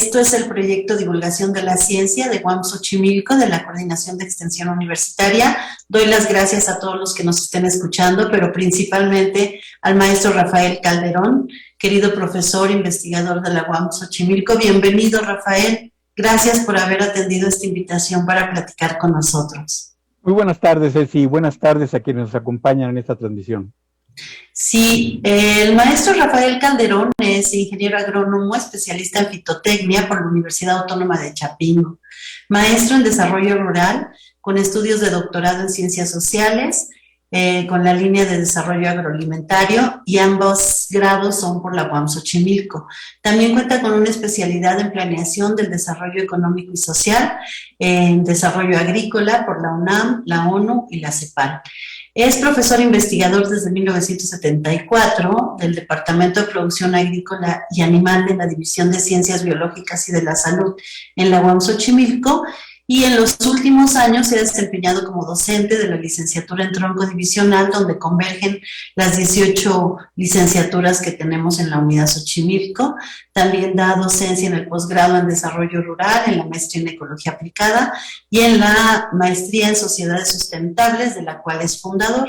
Esto es el proyecto Divulgación de la Ciencia de UAM Xochimilco, de la Coordinación de Extensión Universitaria. Doy las gracias a todos los que nos estén escuchando, pero principalmente al maestro Rafael Calderón, querido profesor, investigador de la UAM Xochimilco. Bienvenido, Rafael. Gracias por haber atendido esta invitación para platicar con nosotros. Muy buenas tardes, Ceci. Buenas tardes a quienes nos acompañan en esta transmisión. Sí, el maestro Rafael Calderón es ingeniero agrónomo, especialista en fitotecnia por la Universidad Autónoma de Chapingo, maestro en desarrollo rural, con estudios de doctorado en ciencias sociales, con la línea de desarrollo agroalimentario, y ambos grados son por la UAM Xochimilco. También cuenta con una especialidad en planeación del desarrollo económico y social, en desarrollo agrícola por la UNAM, la ONU y la CEPAL. Es profesor investigador desde 1974 del Departamento de Producción Agrícola y Animal de la División de Ciencias Biológicas y de la Salud en la UAM Xochimilco, y en los últimos años se ha desempeñado como docente de la licenciatura en tronco divisional, donde convergen las 18 licenciaturas que tenemos en la unidad Xochimilco. También da docencia en el posgrado en desarrollo rural, en la maestría en ecología aplicada y en la maestría en sociedades sustentables, de la cual es fundador.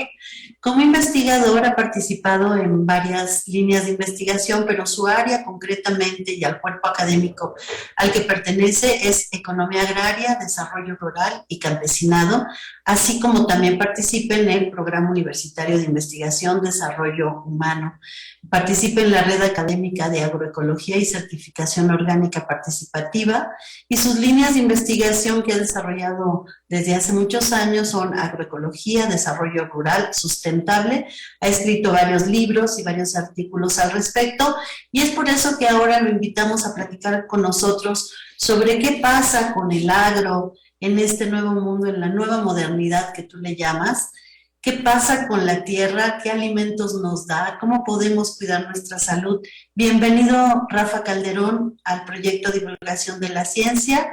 Como investigador ha participado en varias líneas de investigación, pero su área concretamente y al cuerpo académico al que pertenece es economía agraria, desarrollo rural y campesinado, así como también participa en el Programa Universitario de Investigación Desarrollo Humano. Participa en la Red Académica de Agroecología y Certificación Orgánica Participativa, y sus líneas de investigación que ha desarrollado desde hace muchos años son agroecología, desarrollo rural sustentable. Ha escrito varios libros y varios artículos al respecto, y es por eso que ahora lo invitamos a platicar con nosotros sobre qué pasa con el agro en este nuevo mundo, en la nueva modernidad que tú le llamas. ¿Qué pasa con la tierra? ¿Qué alimentos nos da? ¿Cómo podemos cuidar nuestra salud? Bienvenido, Rafa Calderón, al proyecto Divulgación de la Ciencia.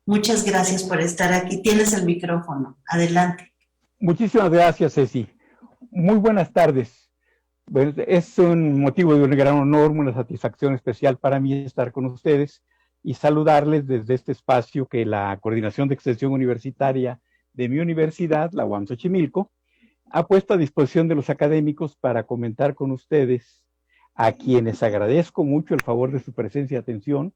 Muchas gracias por estar aquí. Tienes el micrófono. Adelante. Muchísimas gracias, Ceci. Muy buenas tardes. Bueno, es un motivo de un gran honor, una satisfacción especial para mí estar con ustedes y saludarles desde este espacio que la Coordinación de Extensión Universitaria de mi universidad, la UAM Xochimilco, ha puesto a disposición de los académicos para comentar con ustedes, a quienes agradezco mucho el favor de su presencia y atención,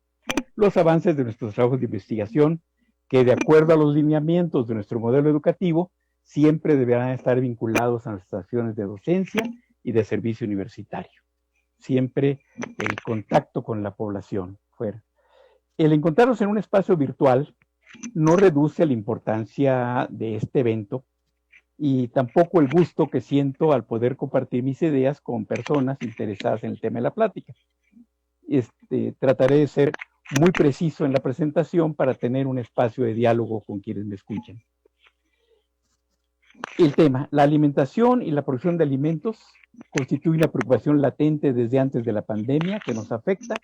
los avances de nuestros trabajos de investigación, que de acuerdo a los lineamientos de nuestro modelo educativo, siempre deberán estar vinculados a nuestras acciones de docencia y de servicio universitario. Siempre el contacto con la población fuera. El encontrarnos en un espacio virtual no reduce la importancia de este evento, y tampoco el gusto que siento al poder compartir mis ideas con personas interesadas en el tema de la plática. Trataré de ser muy preciso en la presentación para tener un espacio de diálogo con quienes me escuchen. El tema, la alimentación y la producción de alimentos, constituye una preocupación latente desde antes de la pandemia que nos afecta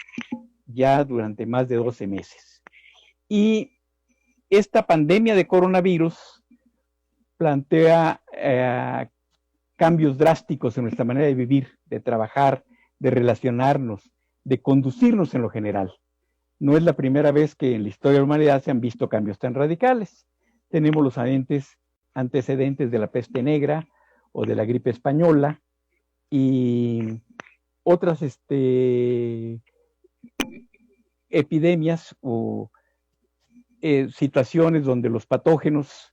ya durante más de 12 meses. Y esta pandemia de coronavirus plantea cambios drásticos en nuestra manera de vivir, de trabajar, de relacionarnos, de conducirnos en lo general. No es la primera vez que en la historia de la humanidad se han visto cambios tan radicales. Tenemos los antecedentes de la peste negra o de la gripe española y otras epidemias o situaciones donde los patógenos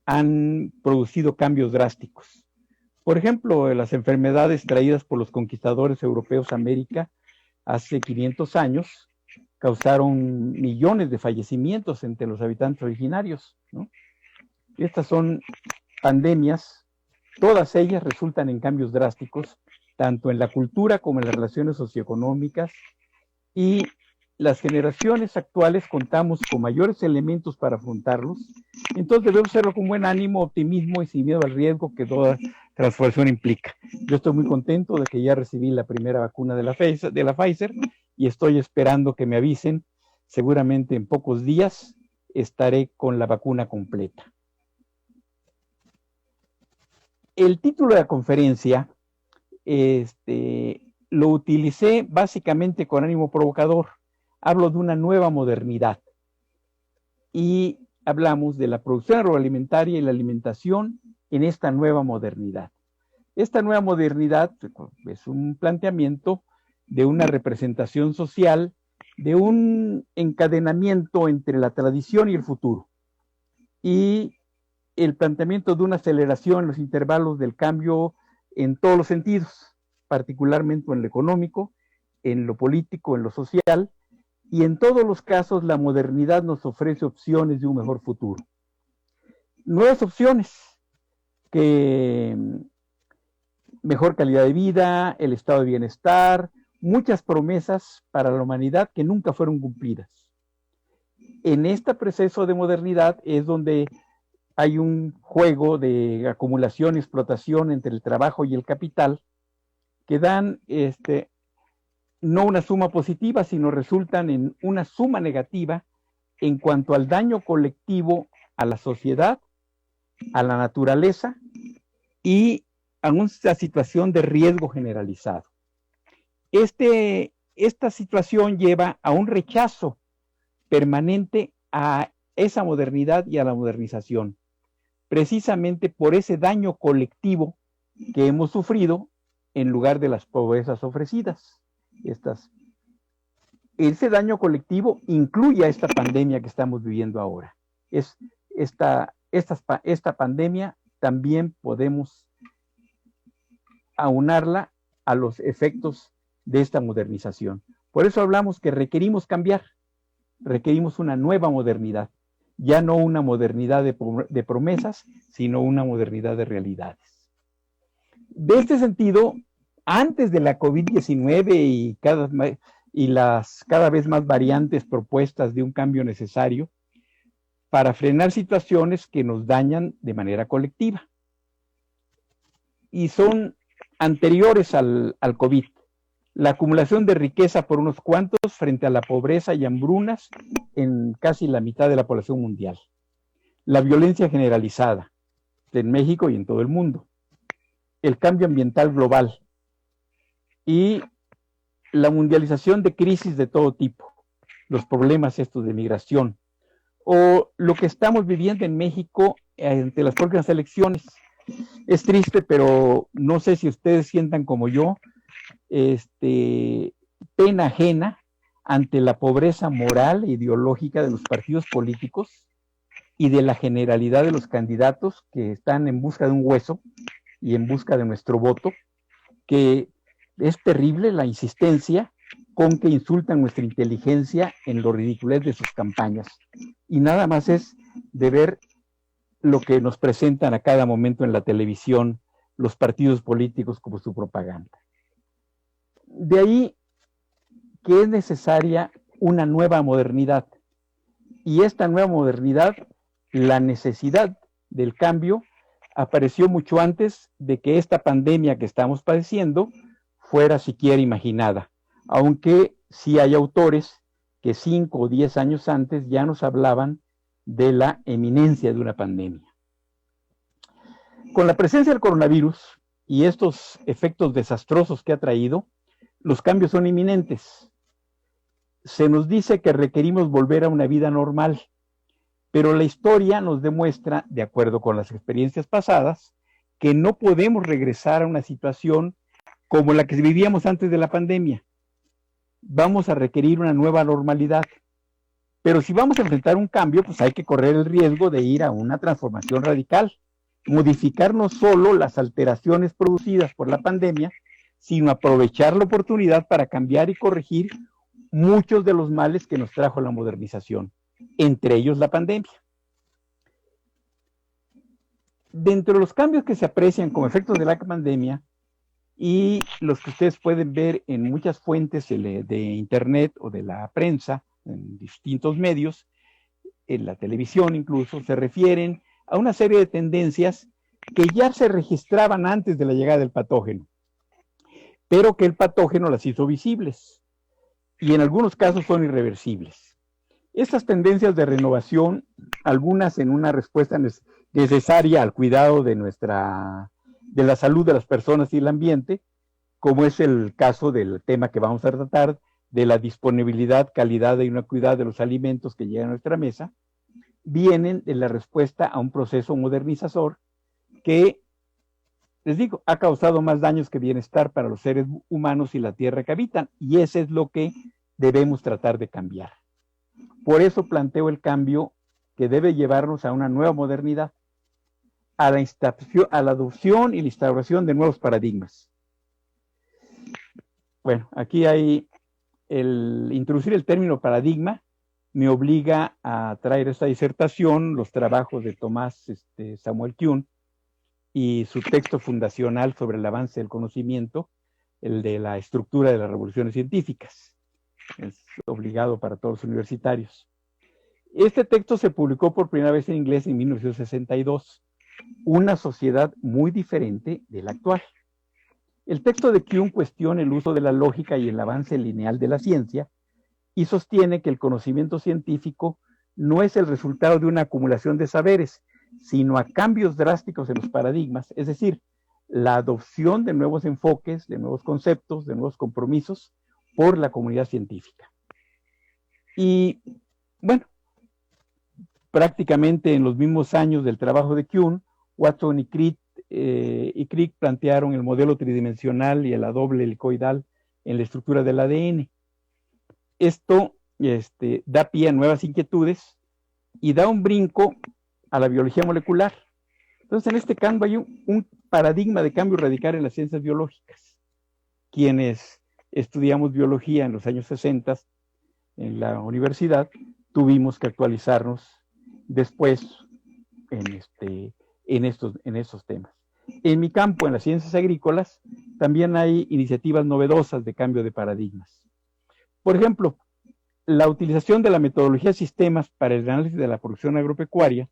han producido cambios drásticos. Por ejemplo, las enfermedades traídas por los conquistadores europeos a América hace 500 años causaron millones de fallecimientos entre los habitantes originarios, ¿no? Estas son pandemias, todas ellas resultan en cambios drásticos, tanto en la cultura como en las relaciones socioeconómicas, y las generaciones actuales contamos con mayores elementos para afrontarlos. Entonces debemos hacerlo con buen ánimo, optimismo y sin miedo al riesgo que toda transformación implica. Yo estoy muy contento de que ya recibí la primera vacuna de la Pfizer y estoy esperando que me avisen. Seguramente en pocos días estaré con la vacuna completa. El título de la conferencia lo utilicé básicamente con ánimo provocador. hablo de una nueva modernidad. Y hablamos de la producción agroalimentaria y la alimentación en esta nueva modernidad. Esta nueva modernidad es un planteamiento de una representación social, de un encadenamiento entre la tradición y el futuro, y el planteamiento de una aceleración en los intervalos del cambio en todos los sentidos, particularmente en lo económico, en lo político, en lo social, y en todos los casos la modernidad nos ofrece opciones de un mejor futuro. Nuevas opciones que mejor calidad de vida, el estado de bienestar, muchas promesas para la humanidad que nunca fueron cumplidas. En este proceso de modernidad es donde hay un juego de acumulación y explotación entre el trabajo y el capital que dan no una suma positiva, sino resultan en una suma negativa en cuanto al daño colectivo a la sociedad, a la naturaleza y a una situación de riesgo generalizado. Esta situación lleva a un rechazo permanente a esa modernidad y a la modernización, precisamente por ese daño colectivo que hemos sufrido en lugar de las pobrezas ofrecidas. Ese daño colectivo incluye a esta pandemia que estamos viviendo ahora. Esta pandemia también podemos aunarla a los efectos de esta modernización. Por eso hablamos que requerimos cambiar, requerimos una nueva modernidad, ya no una modernidad de promesas, sino una modernidad de realidades. De este sentido, antes de la COVID-19 y las cada vez más variantes propuestas de un cambio necesario para frenar situaciones que nos dañan de manera colectiva y son anteriores al COVID. La acumulación de riqueza por unos cuantos frente a la pobreza y hambrunas en casi la mitad de la población mundial. La violencia generalizada en México y en todo el mundo. El cambio ambiental global y la mundialización de crisis de todo tipo. Los problemas estos de migración o lo que estamos viviendo en México ante las próximas elecciones. Es triste, pero no sé si ustedes sientan como yo, pena ajena ante la pobreza moral e ideológica de los partidos políticos y de la generalidad de los candidatos que están en busca de un hueso y en busca de nuestro voto, que es terrible la insistencia con que insultan nuestra inteligencia en lo ridiculez de sus campañas. Y nada más es de ver lo que nos presentan a cada momento en la televisión los partidos políticos como su propaganda. De ahí que es necesaria una nueva modernidad. Y esta nueva modernidad, la necesidad del cambio, apareció mucho antes de que esta pandemia que estamos padeciendo fuera siquiera imaginada. Aunque sí hay autores que 5 o 10 años antes ya nos hablaban de la eminencia de una pandemia. Con la presencia del coronavirus y estos efectos desastrosos que ha traído, los cambios son inminentes. Se nos dice que requerimos volver a una vida normal, pero la historia nos demuestra, de acuerdo con las experiencias pasadas, que no podemos regresar a una situación como la que vivíamos antes de la pandemia. Vamos a requerir una nueva normalidad. Pero si vamos a enfrentar un cambio, pues hay que correr el riesgo de ir a una transformación radical, modificar no solo las alteraciones producidas por la pandemia, sino aprovechar la oportunidad para cambiar y corregir muchos de los males que nos trajo la modernización, entre ellos la pandemia. Dentro de los cambios que se aprecian como efectos de la pandemia y los que ustedes pueden ver en muchas fuentes de internet o de la prensa, en distintos medios, en la televisión incluso, se refieren a una serie de tendencias que ya se registraban antes de la llegada del patógeno, pero que el patógeno las hizo visibles y en algunos casos son irreversibles. Estas tendencias de renovación, algunas en una respuesta necesaria al cuidado de la salud de las personas y el ambiente, como es el caso del tema que vamos a tratar, de la disponibilidad, calidad y inocuidad de los alimentos que llegan a nuestra mesa, vienen de la respuesta a un proceso modernizador que, les digo, ha causado más daños que bienestar para los seres humanos y la tierra que habitan, y ese es lo que debemos tratar de cambiar. Por eso planteo el cambio que debe llevarnos a una nueva modernidad, a la adopción y la instauración de nuevos paradigmas. Bueno, aquí hay introducir el término paradigma me obliga a traer esta disertación, los trabajos de Tomás Samuel Kuhn y su texto fundacional sobre el avance del conocimiento, el de la estructura de las revoluciones científicas. Es obligado para todos los universitarios. Este texto se publicó por primera vez en inglés en 1962, una sociedad muy diferente de la actual. El texto de Kuhn cuestiona el uso de la lógica y el avance lineal de la ciencia y sostiene que el conocimiento científico no es el resultado de una acumulación de saberes, sino a cambios drásticos en los paradigmas, es decir, la adopción de nuevos enfoques, de nuevos conceptos, de nuevos compromisos por la comunidad científica. Y bueno, prácticamente en los mismos años del trabajo de Kuhn, Watson y Crick plantearon el modelo tridimensional y la doble helicoidal en la estructura del ADN. Esto da pie a nuevas inquietudes y da un brinco a la biología molecular. Entonces, en este campo hay un paradigma de cambio radical en las ciencias biológicas. Quienes estudiamos biología en los años 60 en la universidad, tuvimos que actualizarnos después en estos temas. En mi campo, en las ciencias agrícolas, también hay iniciativas novedosas de cambio de paradigmas. Por ejemplo, la utilización de la metodología de sistemas para el análisis de la producción agropecuaria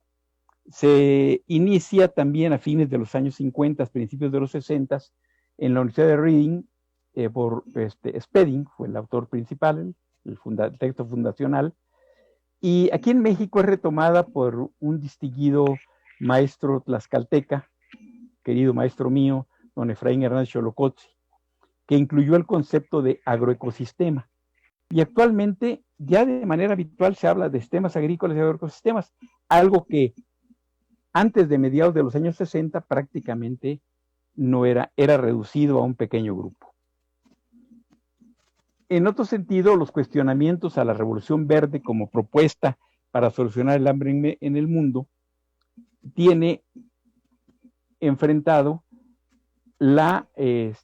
se inicia también a fines de los años 50, principios de los 60, en la Universidad de Reading, por Spedding, fue el autor principal, el texto fundacional, y aquí en México es retomada por un distinguido maestro tlaxcalteca, querido maestro mío, don Efraín Hernández Xolocotzi, que incluyó el concepto de agroecosistema. Y actualmente ya de manera habitual se habla de sistemas agrícolas y agroecosistemas, algo que antes de mediados de los años 60 prácticamente no era reducido a un pequeño grupo. En otro sentido, los cuestionamientos a la Revolución Verde como propuesta para solucionar el hambre en el mundo tiene enfrentado el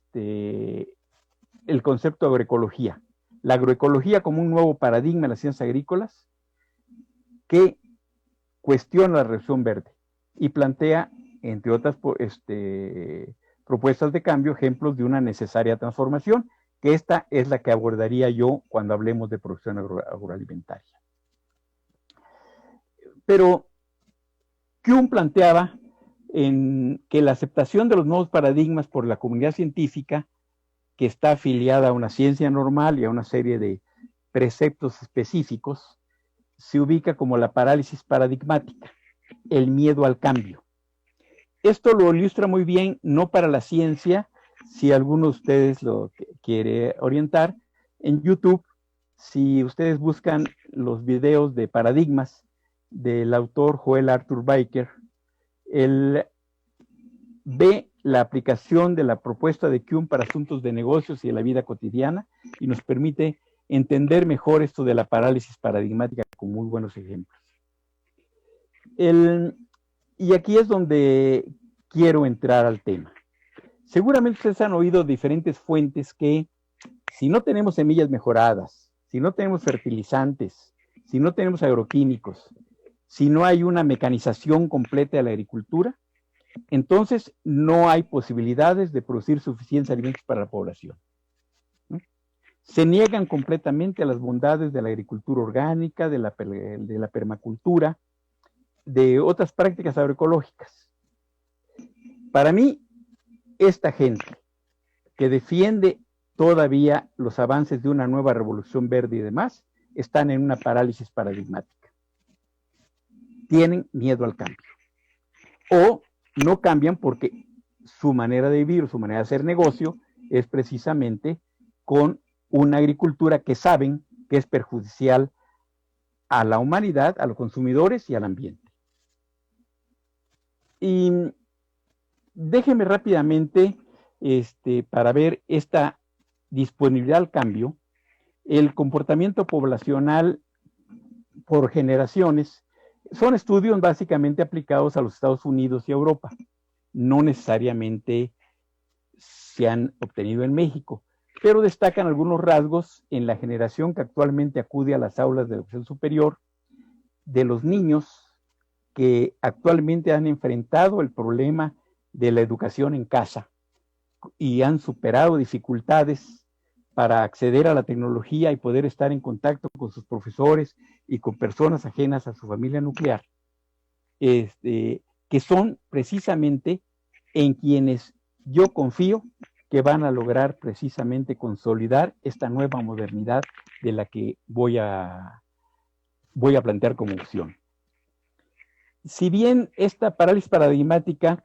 concepto de agroecología. La agroecología como un nuevo paradigma en las ciencias agrícolas que cuestiona la Revolución Verde y plantea, entre otras propuestas de cambio, ejemplos de una necesaria transformación, que esta es la que abordaría yo cuando hablemos de producción agroalimentaria. Pero Kuhn planteaba que la aceptación de los nuevos paradigmas por la comunidad científica, que está afiliada a una ciencia normal y a una serie de preceptos específicos, se ubica como la parálisis paradigmática, el miedo al cambio. Esto lo ilustra muy bien, no para la ciencia, si alguno de ustedes lo quiere orientar, en YouTube, si ustedes buscan los videos de paradigmas del autor Joel Arthur Baker, él ve la aplicación de la propuesta de Kuhn para asuntos de negocios y de la vida cotidiana y nos permite entender mejor esto de la parálisis paradigmática con muy buenos ejemplos. Y aquí es donde quiero entrar al tema. Seguramente ustedes han oído diferentes fuentes que si no tenemos semillas mejoradas, si no tenemos fertilizantes, si no tenemos agroquímicos, si no hay una mecanización completa de la agricultura, entonces no hay posibilidades de producir suficientes alimentos para la población. Se niegan completamente a las bondades de la agricultura orgánica, de la permacultura, de otras prácticas agroecológicas. Para mí, esta gente que defiende todavía los avances de una nueva revolución verde y demás, están en una parálisis paradigmática. Tienen miedo al cambio. O no cambian porque su manera de vivir, su manera de hacer negocio es precisamente con una agricultura que saben que es perjudicial a la humanidad, a los consumidores y al ambiente. Y déjeme rápidamente, para ver esta disponibilidad al cambio, el comportamiento poblacional por generaciones, son estudios básicamente aplicados a los Estados Unidos y a Europa, no necesariamente se han obtenido en México, pero destacan algunos rasgos en la generación que actualmente acude a las aulas de educación superior, de los niños que actualmente han enfrentado el problema de la educación en casa y han superado dificultades para acceder a la tecnología y poder estar en contacto con sus profesores y con personas ajenas a su familia nuclear, que son precisamente en quienes yo confío que van a lograr precisamente consolidar esta nueva modernidad de la que voy a plantear como opción. Si bien esta parálisis paradigmática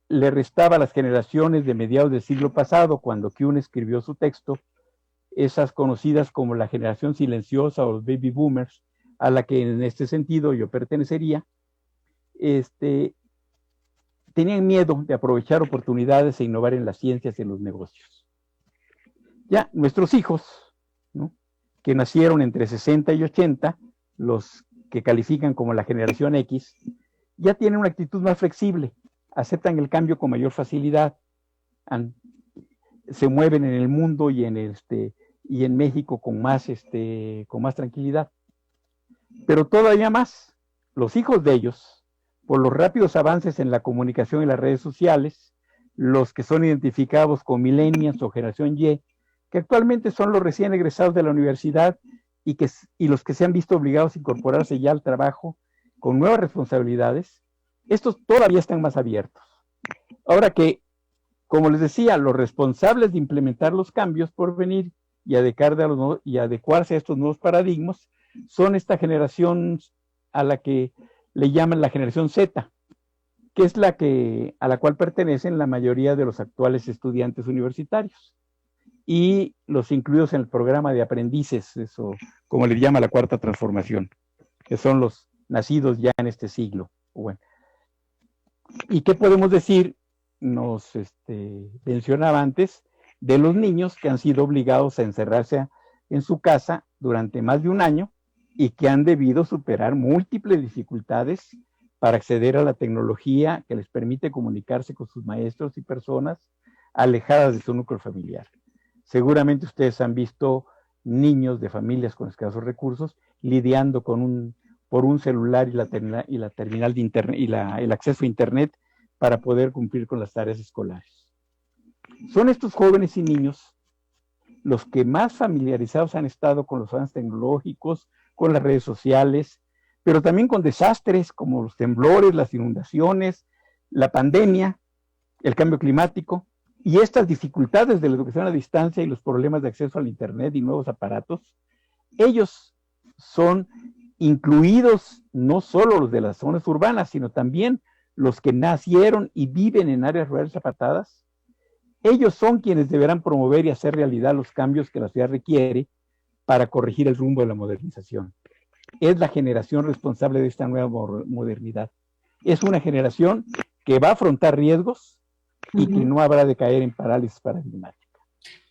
le restaba a las generaciones de mediados del siglo pasado, cuando Kuhn escribió su texto, esas conocidas como la generación silenciosa o los baby boomers, a la que en este sentido yo pertenecería, tenían miedo de aprovechar oportunidades e innovar en las ciencias y en los negocios. Ya nuestros hijos, ¿no?, que nacieron entre 60 y 80, los que califican como la generación X, ya tienen una actitud más flexible, aceptan el cambio con mayor facilidad, se mueven en el mundo y en México con más tranquilidad. Pero todavía más, los hijos de ellos, por los rápidos avances en la comunicación y las redes sociales, los que son identificados con millennials o generación Y, que actualmente son los recién egresados de la universidad y los que se han visto obligados a incorporarse ya al trabajo con nuevas responsabilidades, estos todavía están más abiertos. Ahora que, como les decía, los responsables de implementar los cambios por venir y adecuarse a estos nuevos paradigmas son esta generación a la que le llaman la generación Z, que es a la cual pertenecen la mayoría de los actuales estudiantes universitarios y los incluidos en el programa de aprendices, eso como le llama la cuarta transformación, que son los nacidos ya en este siglo. Bueno, ¿y qué podemos decir? Nos mencionaba antes de los niños que han sido obligados a encerrarse en su casa durante más de un año y que han debido superar múltiples dificultades para acceder a la tecnología que les permite comunicarse con sus maestros y personas alejadas de su núcleo familiar. Seguramente ustedes han visto niños de familias con escasos recursos lidiando por un celular y la terminal de internet y el acceso a internet para poder cumplir con las tareas escolares. Son estos jóvenes y niños los que más familiarizados han estado con los avances tecnológicos, con las redes sociales, pero también con desastres como los temblores, las inundaciones, la pandemia, el cambio climático y estas dificultades de la educación a distancia y los problemas de acceso al internet y nuevos aparatos. Ellos son incluidos no solo los de las zonas urbanas, sino también los que nacieron y viven en áreas rurales apartadas. Ellos son quienes deberán promover y hacer realidad los cambios que la sociedad requiere para corregir el rumbo de la modernización. Es la generación responsable de esta nueva modernidad. Es una generación que va a afrontar riesgos y que no habrá de caer en parálisis paradigmática.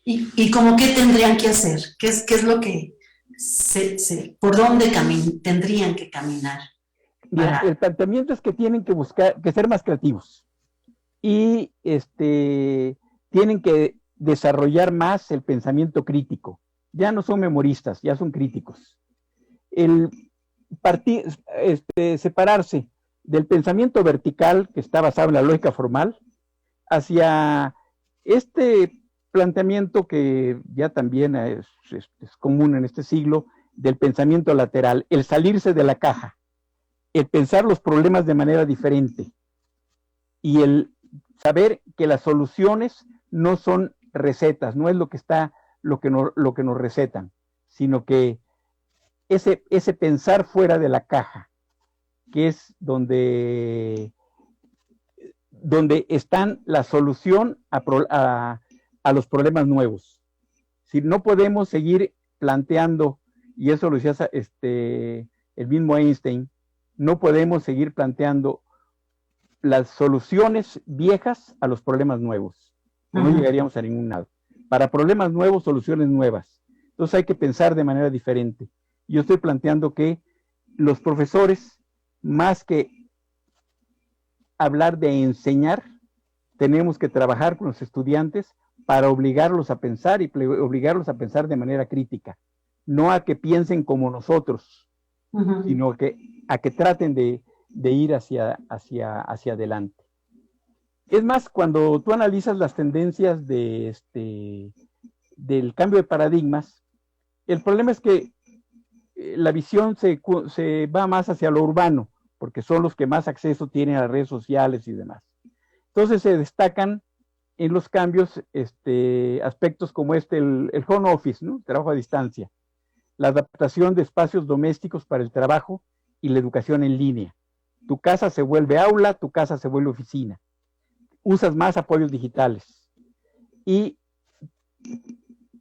¿Y cómo qué tendrían que hacer? ¿Qué es lo que por dónde tendrían que caminar? Mira, el planteamiento es que tienen que ser más creativos y tienen que desarrollar más el pensamiento crítico. Ya no son memoristas, ya son críticos. Separarse del pensamiento vertical que está basado en la lógica formal hacia este planteamiento que ya también es común en este siglo, del pensamiento lateral, el salirse de la caja, el pensar los problemas de manera diferente y el saber que las soluciones no son recetas, no es lo que nos recetan, sino que ese pensar fuera de la caja, que es donde están la solución a los problemas nuevos. Si no podemos seguir planteando, y eso lo decía el mismo Einstein, no podemos seguir planteando las soluciones viejas a los problemas nuevos. No llegaríamos a ningún lado. Para problemas nuevos, soluciones nuevas. Entonces hay que pensar de manera diferente. Yo estoy planteando que los profesores, más que hablar de enseñar, tenemos que trabajar con los estudiantes para obligarlos a pensar y obligarlos a pensar de manera crítica. No a que piensen como nosotros, sino a que traten de ir hacia adelante. Es más, cuando tú analizas las tendencias del cambio de paradigmas, el problema es que la visión se va más hacia lo urbano, porque son los que más acceso tienen a las redes sociales y demás. Entonces se destacan en los cambios aspectos como el home office, ¿no? Trabajo a distancia, la adaptación de espacios domésticos para el trabajo y la educación en línea. Tu casa se vuelve aula, tu casa se vuelve oficina. Usas más apoyos digitales y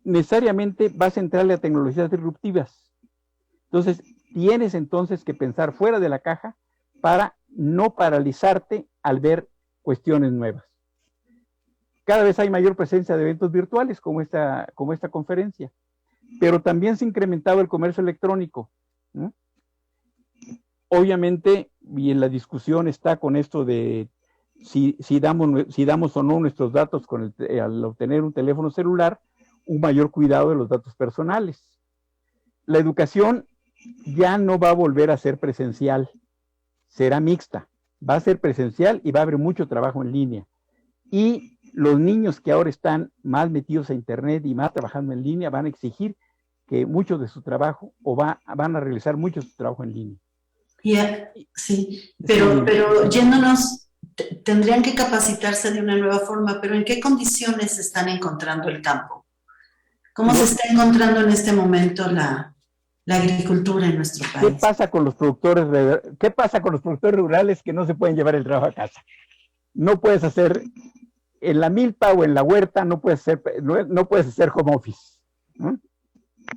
necesariamente vas a entrarle a tecnologías disruptivas. Entonces, tienes entonces que pensar fuera de la caja para no paralizarte al ver cuestiones nuevas. Cada vez hay mayor presencia de eventos virtuales como esta conferencia, pero también se ha incrementado el comercio electrónico, ¿no? Obviamente, y en la discusión está con esto de si damos o no nuestros datos al obtener un teléfono celular, un mayor cuidado de los datos personales. La educación ya no va a volver a ser presencial, será mixta, va a ser presencial y va a haber mucho trabajo en línea. Y los niños que ahora están más metidos a internet y más trabajando en línea van a exigir que mucho de su trabajo van a realizar mucho de su trabajo en línea. Sí, pero yéndonos, tendrían que capacitarse de una nueva forma, pero ¿en qué condiciones se están encontrando el campo? ¿Cómo se está encontrando en este momento la agricultura en nuestro país? ¿Qué pasa con los productores rurales que no se pueden llevar el trabajo a casa? No puedes hacer en la milpa o en la huerta, no puedes hacer home office, ¿no?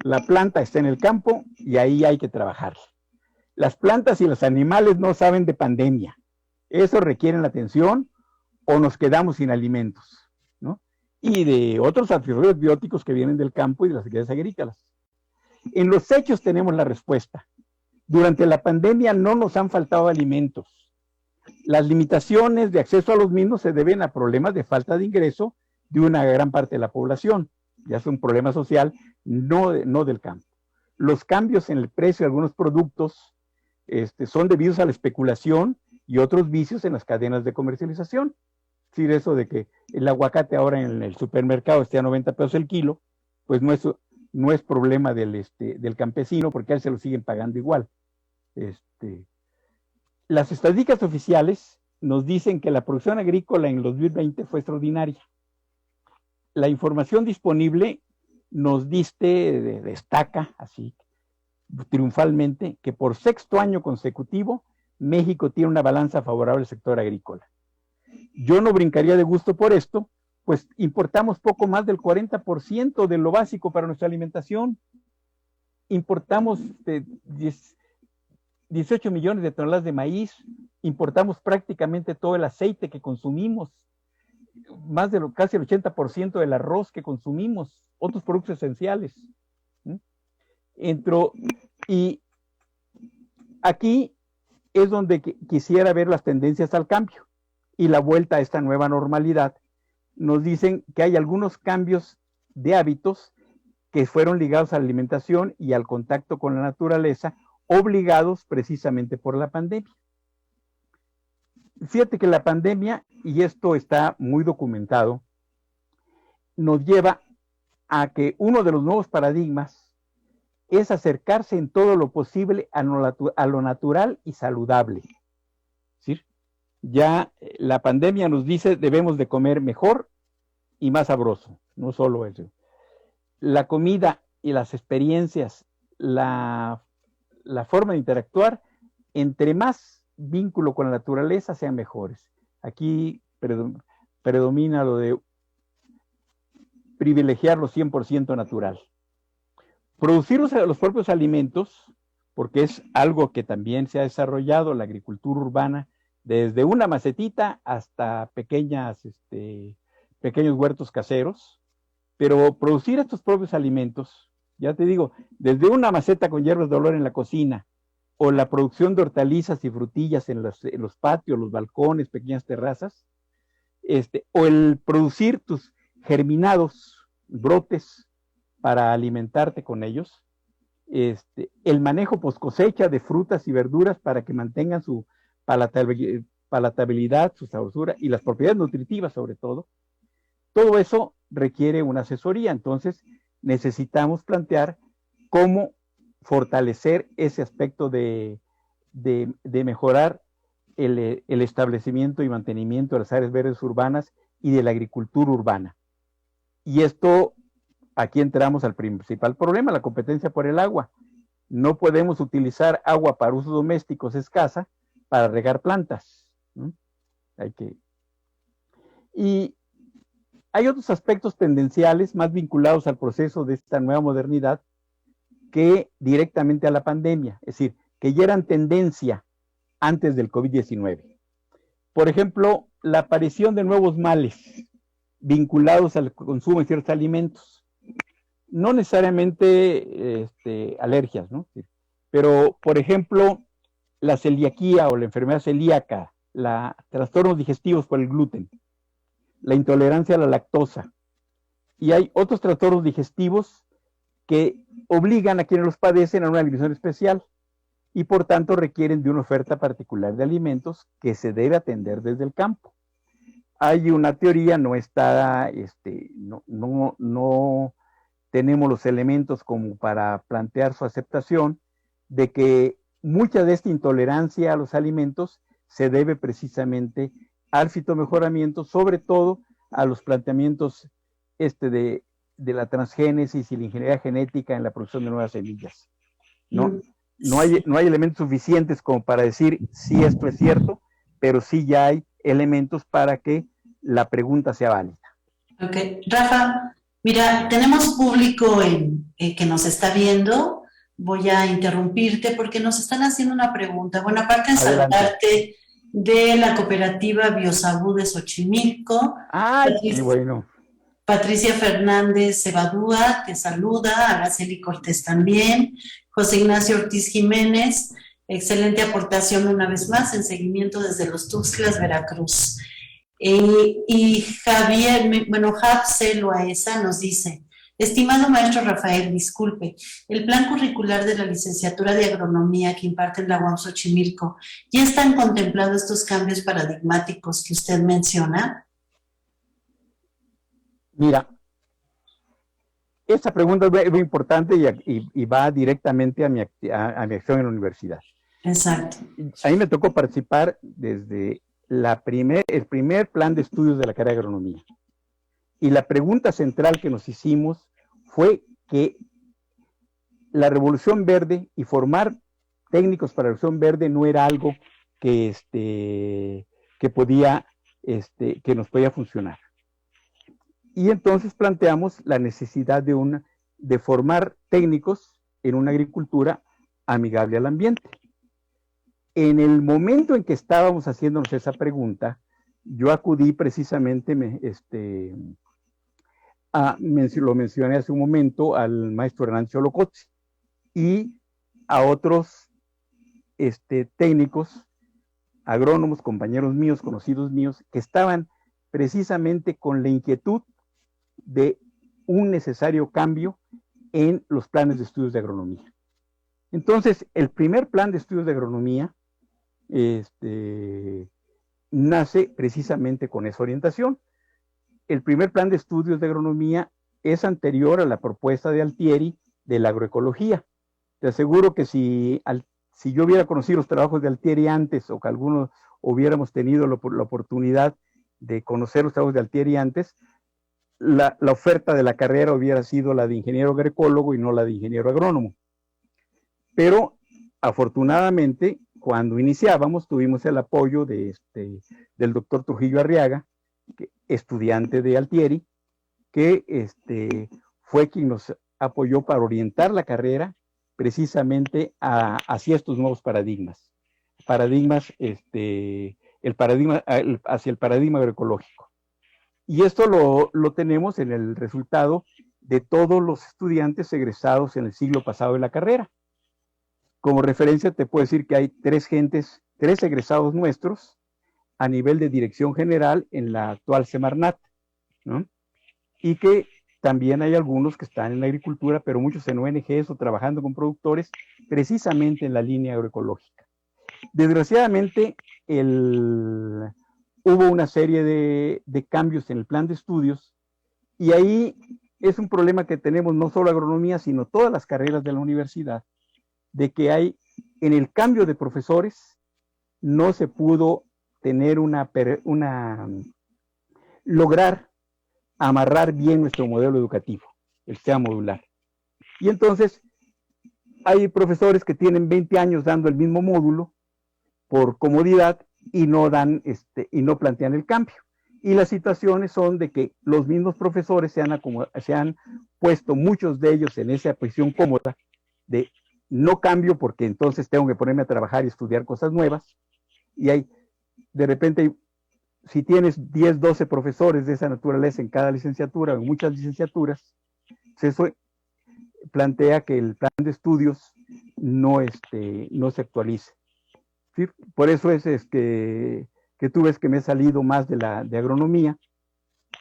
La planta está en el campo y ahí hay que trabajar. Las plantas y los animales no saben de pandemia. Eso requiere la atención o nos quedamos sin alimentos, ¿no? Y de otros antibióticos que vienen del campo y de las actividades agrícolas. En los hechos tenemos la respuesta. Durante la pandemia no nos han faltado alimentos. Las limitaciones de acceso a los mismos se deben a problemas de falta de ingreso de una gran parte de la población. Ya es un problema social, no del campo. Los cambios en el precio de algunos productos son debidos a la especulación y otros vicios en las cadenas de comercialización. Es decir, eso de que el aguacate ahora en el supermercado esté a 90 pesos el kilo, pues no es problema del campesino, porque a él se lo siguen pagando igual. Las estadísticas oficiales nos dicen que la producción agrícola en el 2020 fue extraordinaria. La información disponible nos destaca así triunfalmente que por sexto año consecutivo México tiene una balanza favorable al sector agrícola. Yo no brincaría de gusto por esto, pues importamos poco más del 40% de lo básico para nuestra alimentación. Importamos 18 millones de toneladas de maíz, importamos prácticamente todo el aceite que consumimos, casi el 80% del arroz que consumimos, otros productos esenciales. Y aquí es donde quisiera ver las tendencias al cambio y la vuelta a esta nueva normalidad. Nos dicen que hay algunos cambios de hábitos que fueron ligados a la alimentación y al contacto con la naturaleza, obligados precisamente por la pandemia. Fíjate que la pandemia, y esto está muy documentado, nos lleva a que uno de los nuevos paradigmas es acercarse en todo lo posible a lo natural y saludable. ¿Sí? Ya la pandemia nos dice debemos de comer mejor y más sabroso, no solo eso. La comida y las experiencias, la forma de interactuar, entre más vínculo con la naturaleza sean mejores. Aquí predomina lo de privilegiar lo 100% natural. Producir los propios alimentos, porque es algo que también se ha desarrollado la agricultura urbana, desde una macetita hasta pequeños huertos caseros, pero producir estos propios alimentos, ya te digo, desde una maceta con hierbas de olor en la cocina, o la producción de hortalizas y frutillas en los patios, los balcones, pequeñas terrazas, o el producir tus germinados, brotes, para alimentarte con ellos, el manejo post cosecha de frutas y verduras para que mantengan su palatabilidad, su sabrosura y las propiedades nutritivas sobre todo eso requiere una asesoría. Entonces necesitamos plantear cómo fortalecer ese aspecto de mejorar el establecimiento y mantenimiento de las áreas verdes urbanas y de la agricultura urbana. Y esto, aquí entramos al principal problema, la competencia por el agua. No podemos utilizar agua para usos domésticos escasa para regar plantas, ¿no? Y hay otros aspectos tendenciales más vinculados al proceso de esta nueva modernidad que directamente a la pandemia, es decir, que ya eran tendencia antes del COVID-19. Por ejemplo, la aparición de nuevos males vinculados al consumo de ciertos alimentos. No necesariamente alergias, ¿no? Pero, por ejemplo, la celiaquía o la enfermedad celíaca, trastornos digestivos por el gluten, la intolerancia a la lactosa. Y hay otros trastornos digestivos que obligan a quienes los padecen a una alimentación especial y por tanto requieren de una oferta particular de alimentos que se debe atender desde el campo. Hay una teoría, no tenemos los elementos como para plantear su aceptación, de que mucha de esta intolerancia a los alimentos se debe precisamente al fitomejoramiento, sobre todo a los planteamientos de la transgénesis y la ingeniería genética en la producción de nuevas semillas. No hay elementos suficientes como para decir si esto es cierto, pero sí ya hay elementos para que la pregunta sea válida. Ok, Rafa, mira, tenemos público que nos está viendo. Voy a interrumpirte porque nos están haciendo una pregunta. Bueno, aparte de saludarte de la cooperativa Biosalud de Xochimilco. ¡Ay, qué bueno! Patricia Fernández Cebadúa te saluda, Araceli Cortés también, José Ignacio Ortiz Jiménez, excelente aportación una vez más en seguimiento desde Los Tuxtlas, Veracruz. Y Javier, Jabse Loaesa nos dice: estimado maestro Rafael, disculpe, el plan curricular de la licenciatura de agronomía que imparte en la UAM Xochimilco, ¿ya están contemplados estos cambios paradigmáticos que usted menciona? Mira, esta pregunta es muy importante y va directamente a mi acción en la universidad. Exacto. A mí me tocó participar desde el primer plan de estudios de la carrera de agronomía. Y la pregunta central que nos hicimos fue que la revolución verde y formar técnicos para la revolución verde no era algo que nos podía funcionar. Y entonces planteamos la necesidad de formar técnicos en una agricultura amigable al ambiente. En el momento en que estábamos haciéndonos esa pregunta, yo acudí precisamente, lo mencioné hace un momento, al maestro Hernán Cholocotzi y a otros técnicos, agrónomos, compañeros míos, conocidos míos, que estaban precisamente con la inquietud de un necesario cambio en los planes de estudios de agronomía. Entonces, el primer plan de estudios de agronomía nace precisamente con esa orientación. El primer plan de estudios de agronomía es anterior a la propuesta de Altieri de la agroecología. Te aseguro que si yo hubiera conocido los trabajos de Altieri antes, o que algunos hubiéramos tenido la oportunidad de conocer los trabajos de Altieri antes, la oferta de la carrera hubiera sido la de ingeniero agroecólogo y no la de ingeniero agrónomo. Pero afortunadamente, cuando iniciábamos, tuvimos el apoyo del doctor Trujillo Arriaga, estudiante de Altieri, que fue quien nos apoyó para orientar la carrera precisamente hacia estos nuevos paradigmas. Hacia el paradigma agroecológico. Y esto lo tenemos en el resultado de todos los estudiantes egresados en el siglo pasado de la carrera. Como referencia te puedo decir que hay tres egresados nuestros a nivel de dirección general en la actual Semarnat, ¿no? Y que también hay algunos que están en la agricultura, pero muchos en ONGs o trabajando con productores, precisamente en la línea agroecológica. Desgraciadamente, hubo una serie de cambios en el plan de estudios, y ahí es un problema que tenemos no solo agronomía, sino todas las carreras de la universidad, de que en el cambio de profesores no se pudo tener lograr amarrar bien nuestro modelo educativo, el sistema modular. Y entonces hay profesores que tienen 20 años dando el mismo módulo por comodidad y no plantean el cambio. Y las situaciones son de que los mismos profesores se han puesto, muchos de ellos, en esa posición cómoda de no cambio porque entonces tengo que ponerme a trabajar y estudiar cosas nuevas. Y de repente, si tienes 10, 12 profesores de esa naturaleza en cada licenciatura o en muchas licenciaturas, pues eso plantea que el plan de estudios no se actualice. ¿Sí? Por eso es que tú ves que me he salido más de agronomía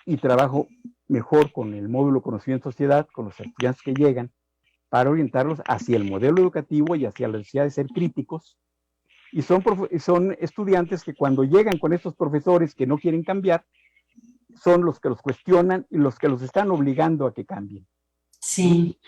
y trabajo mejor con el módulo Conocimiento Sociedad, con los estudiantes que llegan, para orientarlos hacia el modelo educativo y hacia la necesidad de ser críticos. Y son estudiantes que cuando llegan con estos profesores que no quieren cambiar, son los que los cuestionan y los que los están obligando a que cambien. Sí,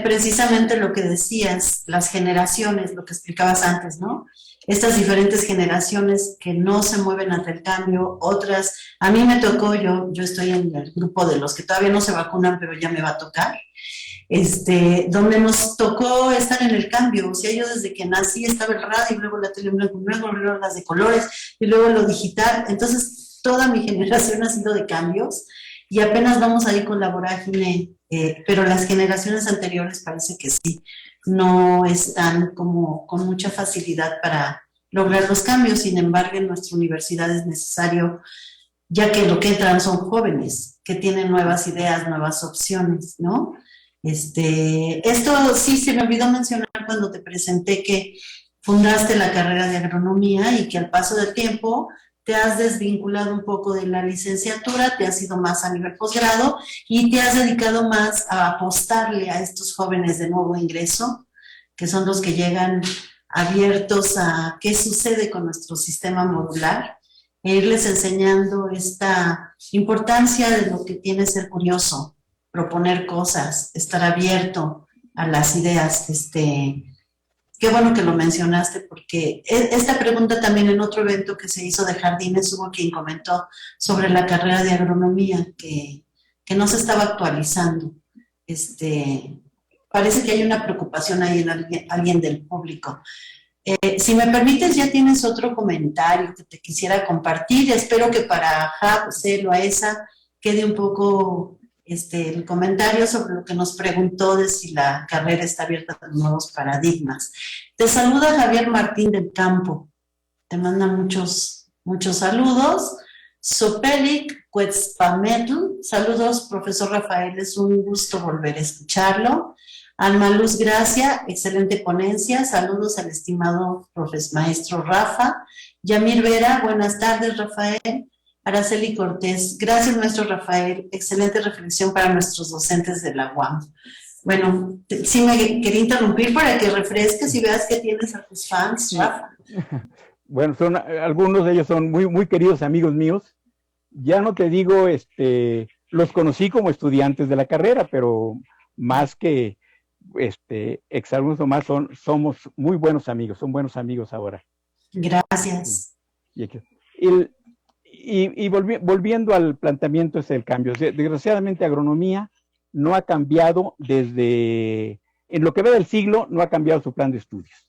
precisamente lo que decías, las generaciones, lo que explicabas antes, ¿no? Estas diferentes generaciones que no se mueven ante el cambio, otras, a mí me tocó, yo estoy en el grupo de los que todavía no se vacunan, pero ya me va a tocar, donde nos tocó estar en el cambio. O sea, yo desde que nací estaba el radio, y luego la tele en blanco y negro, luego las de colores, y luego lo digital. Entonces, toda mi generación ha sido de cambios, y apenas vamos ahí con la vorágine, pero las generaciones anteriores parece que sí, no están como con mucha facilidad para lograr los cambios. Sin embargo, en nuestra universidad es necesario, ya que lo que entran son jóvenes, que tienen nuevas ideas, nuevas opciones, ¿no? Esto sí se me olvidó mencionar cuando te presenté que fundaste la carrera de agronomía y que al paso del tiempo te has desvinculado un poco de la licenciatura, te has ido más a nivel posgrado y te has dedicado más a apostarle a estos jóvenes de nuevo ingreso, que son los que llegan abiertos a qué sucede con nuestro sistema modular, e irles enseñando esta importancia de lo que tiene ser curioso, proponer cosas, estar abierto a las ideas. Qué bueno que lo mencionaste, porque esta pregunta también en otro evento que se hizo de jardines hubo quien comentó sobre la carrera de agronomía, que no se estaba actualizando. Parece que hay una preocupación ahí en alguien del público. Si me permites, ya tienes otro comentario que te quisiera compartir. Espero que para Jab, Celo, Aesa quede un poco el comentario sobre lo que nos preguntó de si la carrera está abierta a nuevos paradigmas. Te saluda Javier Martín del Campo. Te manda muchos saludos. Sopelic Cuetzpametl, saludos, profesor Rafael, es un gusto volver a escucharlo. Alma Luz Gracia, excelente ponencia, saludos al estimado maestro Rafa. Yamir Vera, buenas tardes, Rafael. Araceli Cortés, gracias, maestro Rafael, excelente reflexión para nuestros docentes de la UAM. Bueno, sí me quería interrumpir para que refresques y veas que tienes a tus fans, sí. Rafa. Bueno, algunos de ellos son muy, muy queridos amigos míos. Ya no te digo, los conocí como estudiantes de la carrera, pero más que exalumnos o más, somos muy buenos amigos, son buenos amigos ahora. Gracias. Y volviendo al planteamiento del cambio, desgraciadamente agronomía no ha cambiado en lo que va del siglo, no ha cambiado su plan de estudios.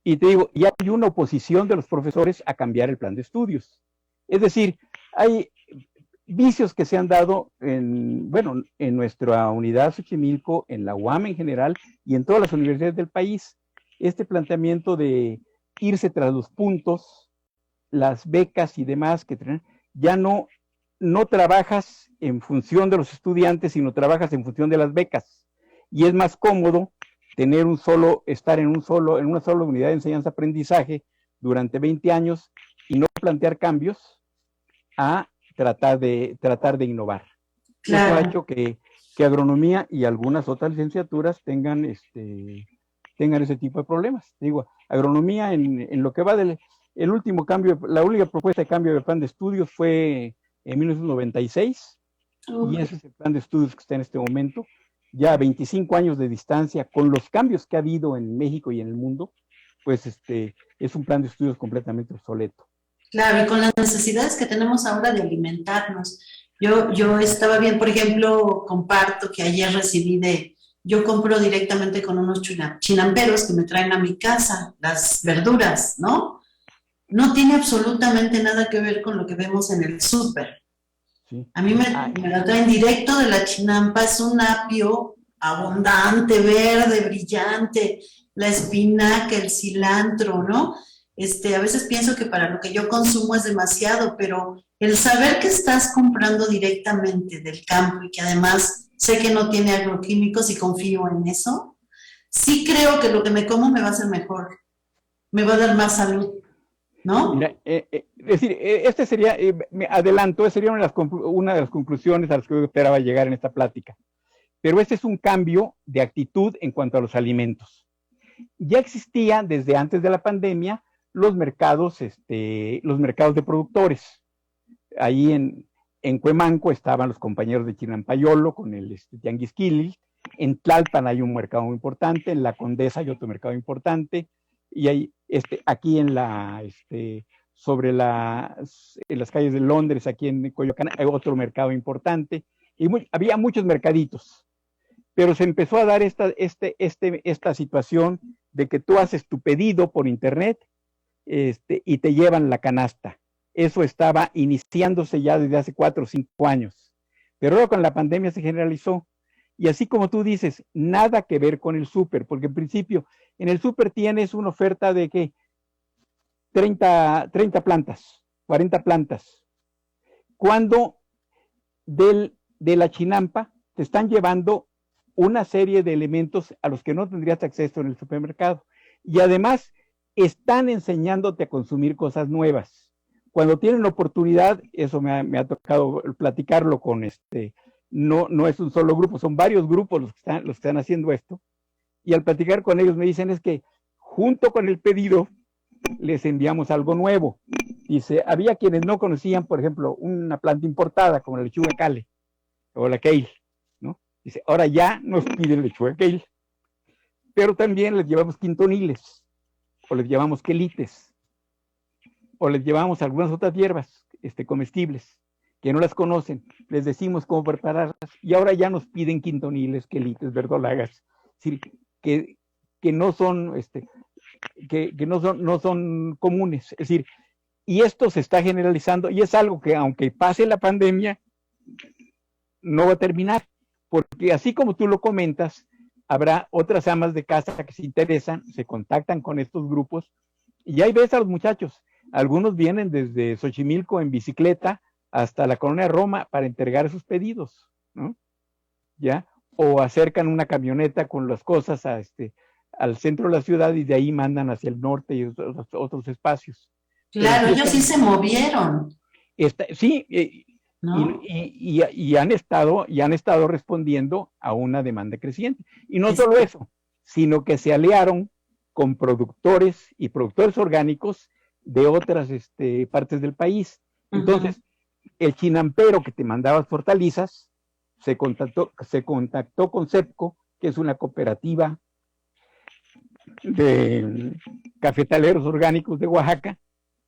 Y te digo, ya hay una oposición de los profesores a cambiar el plan de estudios. Es decir, vicios que se han dado en nuestra unidad Xochimilco, en la UAM en general y en todas las universidades del país. Este planteamiento de irse tras los puntos, las becas y demás, ya no trabajas en función de los estudiantes, sino trabajas en función de las becas. Y es más cómodo estar en una sola unidad de enseñanza-aprendizaje durante 20 años y no plantear cambios a tratar de innovar. Claro. Eso ha hecho que agronomía y algunas otras licenciaturas tengan ese tipo de problemas. Digo, agronomía en lo que va el último cambio, la única propuesta de cambio de plan de estudios fue en 1996, y ese es el plan de estudios que está en este momento, ya 25 años de distancia, con los cambios que ha habido en México y en el mundo, pues es un plan de estudios completamente obsoleto. Claro, y con las necesidades que tenemos ahora de alimentarnos. Yo estaba bien, por ejemplo, comparto que ayer yo compro directamente con unos chinamperos que me traen a mi casa las verduras, ¿no? No tiene absolutamente nada que ver con lo que vemos en el súper. Sí. A mí me lo traen directo de la chinampa, es un apio abundante, verde, brillante, la espinaca, el cilantro, ¿no? A veces pienso que para lo que yo consumo es demasiado, pero el saber que estás comprando directamente del campo y que además sé que no tiene agroquímicos y confío en eso, sí creo que lo que me como me va a hacer mejor, me va a dar más salud, ¿no? Mira, es decir, sería, me adelanto, sería una de las conclusiones a las que yo esperaba llegar en esta plática. Pero este es un cambio de actitud en cuanto a los alimentos. Ya existían desde antes de la pandemia los mercados de productores. Ahí en Cuemanco estaban los compañeros de Chinampayolo con el Tianguisquili. En Tlalpan hay un mercado muy importante, en La Condesa hay otro mercado importante, y hay aquí en en las calles de Londres, aquí en Coyoacán, hay otro mercado importante, y había muchos mercaditos. Pero se empezó a dar esta situación de que tú haces tu pedido por internet y te llevan la canasta. Eso estaba iniciándose ya desde hace 4 o 5 años. Pero ahora con la pandemia se generalizó. Y así como tú dices, nada que ver con el súper, porque en principio en el súper tienes una oferta de ¿qué? 30 plantas, 40 plantas. Cuando de la chinampa te están llevando una serie de elementos a los que no tendrías acceso en el supermercado. Y además están enseñándote a consumir cosas nuevas. Cuando tienen la oportunidad, eso me ha tocado platicarlo con no es un solo grupo, son varios grupos los que están haciendo esto. Y al platicar con ellos me dicen es que junto con el pedido les enviamos algo nuevo. Dice, había quienes no conocían, por ejemplo, una planta importada como la lechuga kale o la kale, ¿no? Dice, ahora ya nos piden lechuga kale, pero también les llevamos quintoniles, o les llevamos quelites, o les llevamos algunas otras hierbas comestibles que no las conocen, les decimos cómo prepararlas, y ahora ya nos piden quintoniles, quelites, verdolagas, es decir, que no son no son comunes, es decir, y esto se está generalizando, y es algo que aunque pase la pandemia, no va a terminar, porque así como tú lo comentas, habrá otras amas de casa que se interesan, se contactan con estos grupos, y ahí ves a los muchachos, algunos vienen desde Xochimilco en bicicleta hasta la Colonia Roma para entregar sus pedidos, ¿no? ¿Ya? O acercan una camioneta con las cosas al centro de la ciudad y de ahí mandan hacia el norte y otros espacios. Claro, ellos sí se movieron. Sí, ¿no? y han estado respondiendo a una demanda creciente. Y no solo eso, sino que se aliaron con productores y productores orgánicos de otras partes del país. Entonces, el chinampero que te mandaba hortalizas se contactó con CEPCO, que es una cooperativa de cafetaleros orgánicos de Oaxaca,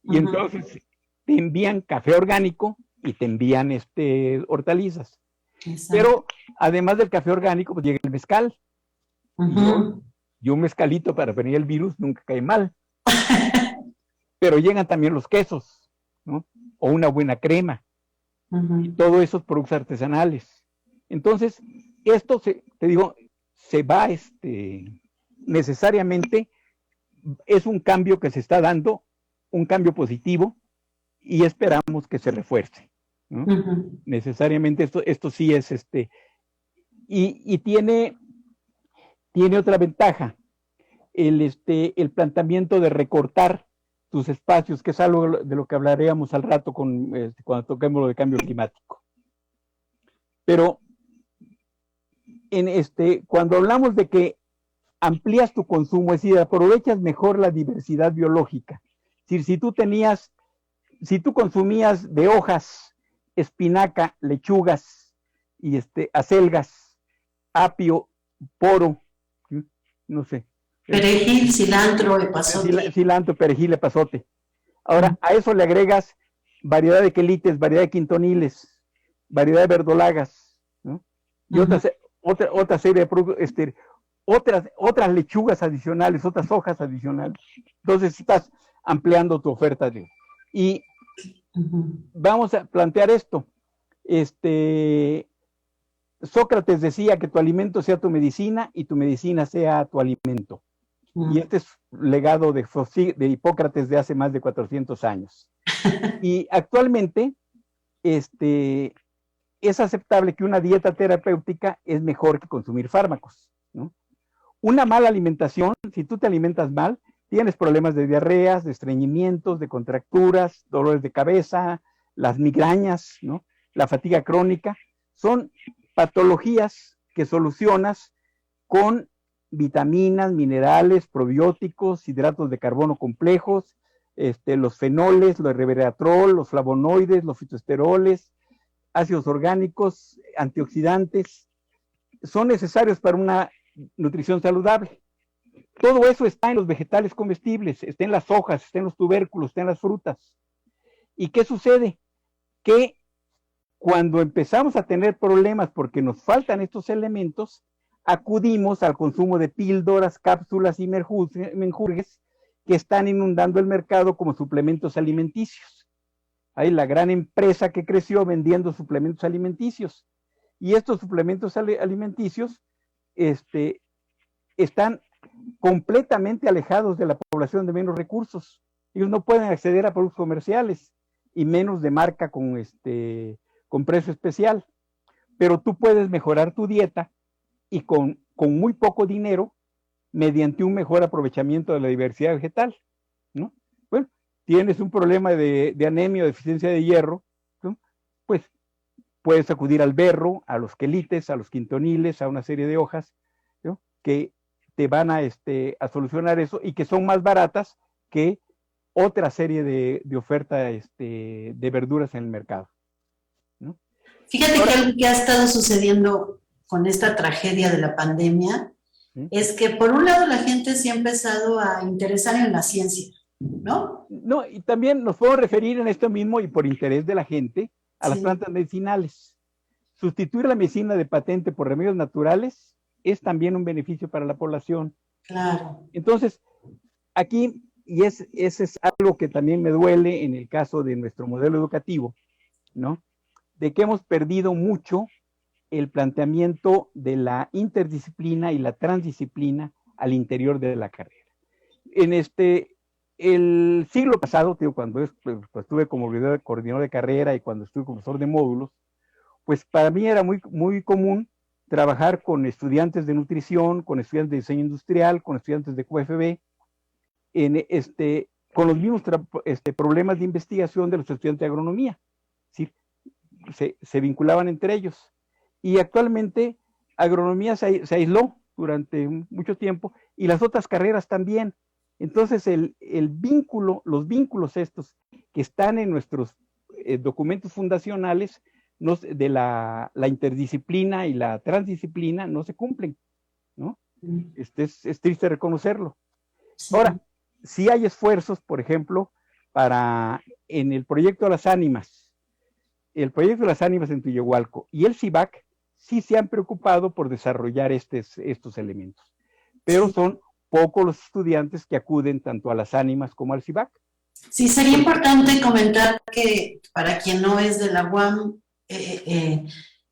y entonces te envían café orgánico y te envían hortalizas. Exacto. Pero además del café orgánico, pues llega el mezcal. Y un mezcalito para prevenir el virus nunca cae mal. Pero llegan también los quesos, ¿no? O una buena crema. Ujú. Todos esos productos artesanales. Entonces, esto te digo, se va necesariamente, es un cambio que se está dando, un cambio positivo, y esperamos que se refuerce, ¿no? Ujú. Necesariamente esto sí es y tiene otra ventaja, el planteamiento de recortar tus espacios, que es algo de lo que hablaremos al rato cuando toquemos lo de cambio climático. Pero cuando hablamos de que amplías tu consumo, es decir, aprovechas mejor la diversidad biológica. Es decir, si tú consumías de hojas, espinaca, lechugas y acelgas, apio, poro, no sé. Perejil, cilantro, epazote. Cilantro, perejil, epazote. Ahora, a eso le agregas variedad de quelites, variedad de quintoniles, variedad de verdolagas, ¿no? Y otra serie de productos, otras lechugas adicionales, otras hojas adicionales. Entonces estás ampliando tu oferta. Y vamos a plantear esto. Sócrates decía que tu alimento sea tu medicina y tu medicina sea tu alimento. Y este es legado de Hipócrates de hace más de 400 años. Y actualmente es aceptable que una dieta terapéutica es mejor que consumir fármacos, ¿no? Una mala alimentación, si tú te alimentas mal, tienes problemas de diarreas, de estreñimientos, de contracturas, dolores de cabeza, las migrañas, ¿no? La fatiga crónica. Son patologías que solucionas con vitaminas, minerales, probióticos, hidratos de carbono complejos, los fenoles, los resveratrol, los flavonoides, los fitoesteroles, ácidos orgánicos, antioxidantes, son necesarios para una nutrición saludable. Todo eso está en los vegetales comestibles, está en las hojas, está en los tubérculos, está en las frutas. ¿Y qué sucede? Que cuando empezamos a tener problemas porque nos faltan estos elementos, acudimos al consumo de píldoras, cápsulas y menjurjes que están inundando el mercado como suplementos alimenticios. Hay la gran empresa que creció vendiendo suplementos alimenticios. Y estos suplementos alimenticios están completamente alejados de la población de menos recursos. Ellos no pueden acceder a productos comerciales y menos de marca con precio especial. Pero tú puedes mejorar tu dieta y con muy poco dinero mediante un mejor aprovechamiento de la diversidad vegetal, ¿no? Bueno, tienes un problema de anemia o deficiencia de hierro, ¿no? Pues puedes acudir al berro, a los quelites, a los quintoniles, a una serie de hojas, ¿no? Que te van a solucionar eso y que son más baratas que otra serie de oferta de verduras en el mercado, ¿no? Fíjate que algo que ha estado sucediendo con esta tragedia de la pandemia es que por un lado la gente se ha empezado a interesar en la ciencia, ¿no? No, y también nos podemos referir en esto mismo y por interés de la gente a las plantas medicinales. Sustituir la medicina de patente por remedios naturales es también un beneficio para la población. Claro. Entonces, aquí, y ese es algo que también me duele en el caso de nuestro modelo educativo, ¿no? De que hemos perdido mucho el planteamiento de la interdisciplina y la transdisciplina al interior de la carrera. En el siglo pasado, cuando estuve como coordinador de carrera y cuando estuve como profesor de módulos, pues para mí era muy, muy común trabajar con estudiantes de nutrición, con estudiantes de diseño industrial, con estudiantes de QFB, con los mismos problemas de investigación de los estudiantes de agronomía. ¿Sí? Se vinculaban entre ellos. Y actualmente agronomía se aisló durante mucho tiempo y las otras carreras también. Entonces el vínculo, los vínculos estos que están en nuestros documentos fundacionales de la interdisciplina y la transdisciplina no se cumplen, ¿no? Es triste reconocerlo. Sí. Ahora, sí hay esfuerzos, por ejemplo, en el proyecto de las ánimas, en Tuyehualco y el CIVAC sí se han preocupado por desarrollar estos elementos, pero son pocos los estudiantes que acuden tanto a las ánimas como al CIVAC. Sí, sería importante comentar que para quien no es de la UAM,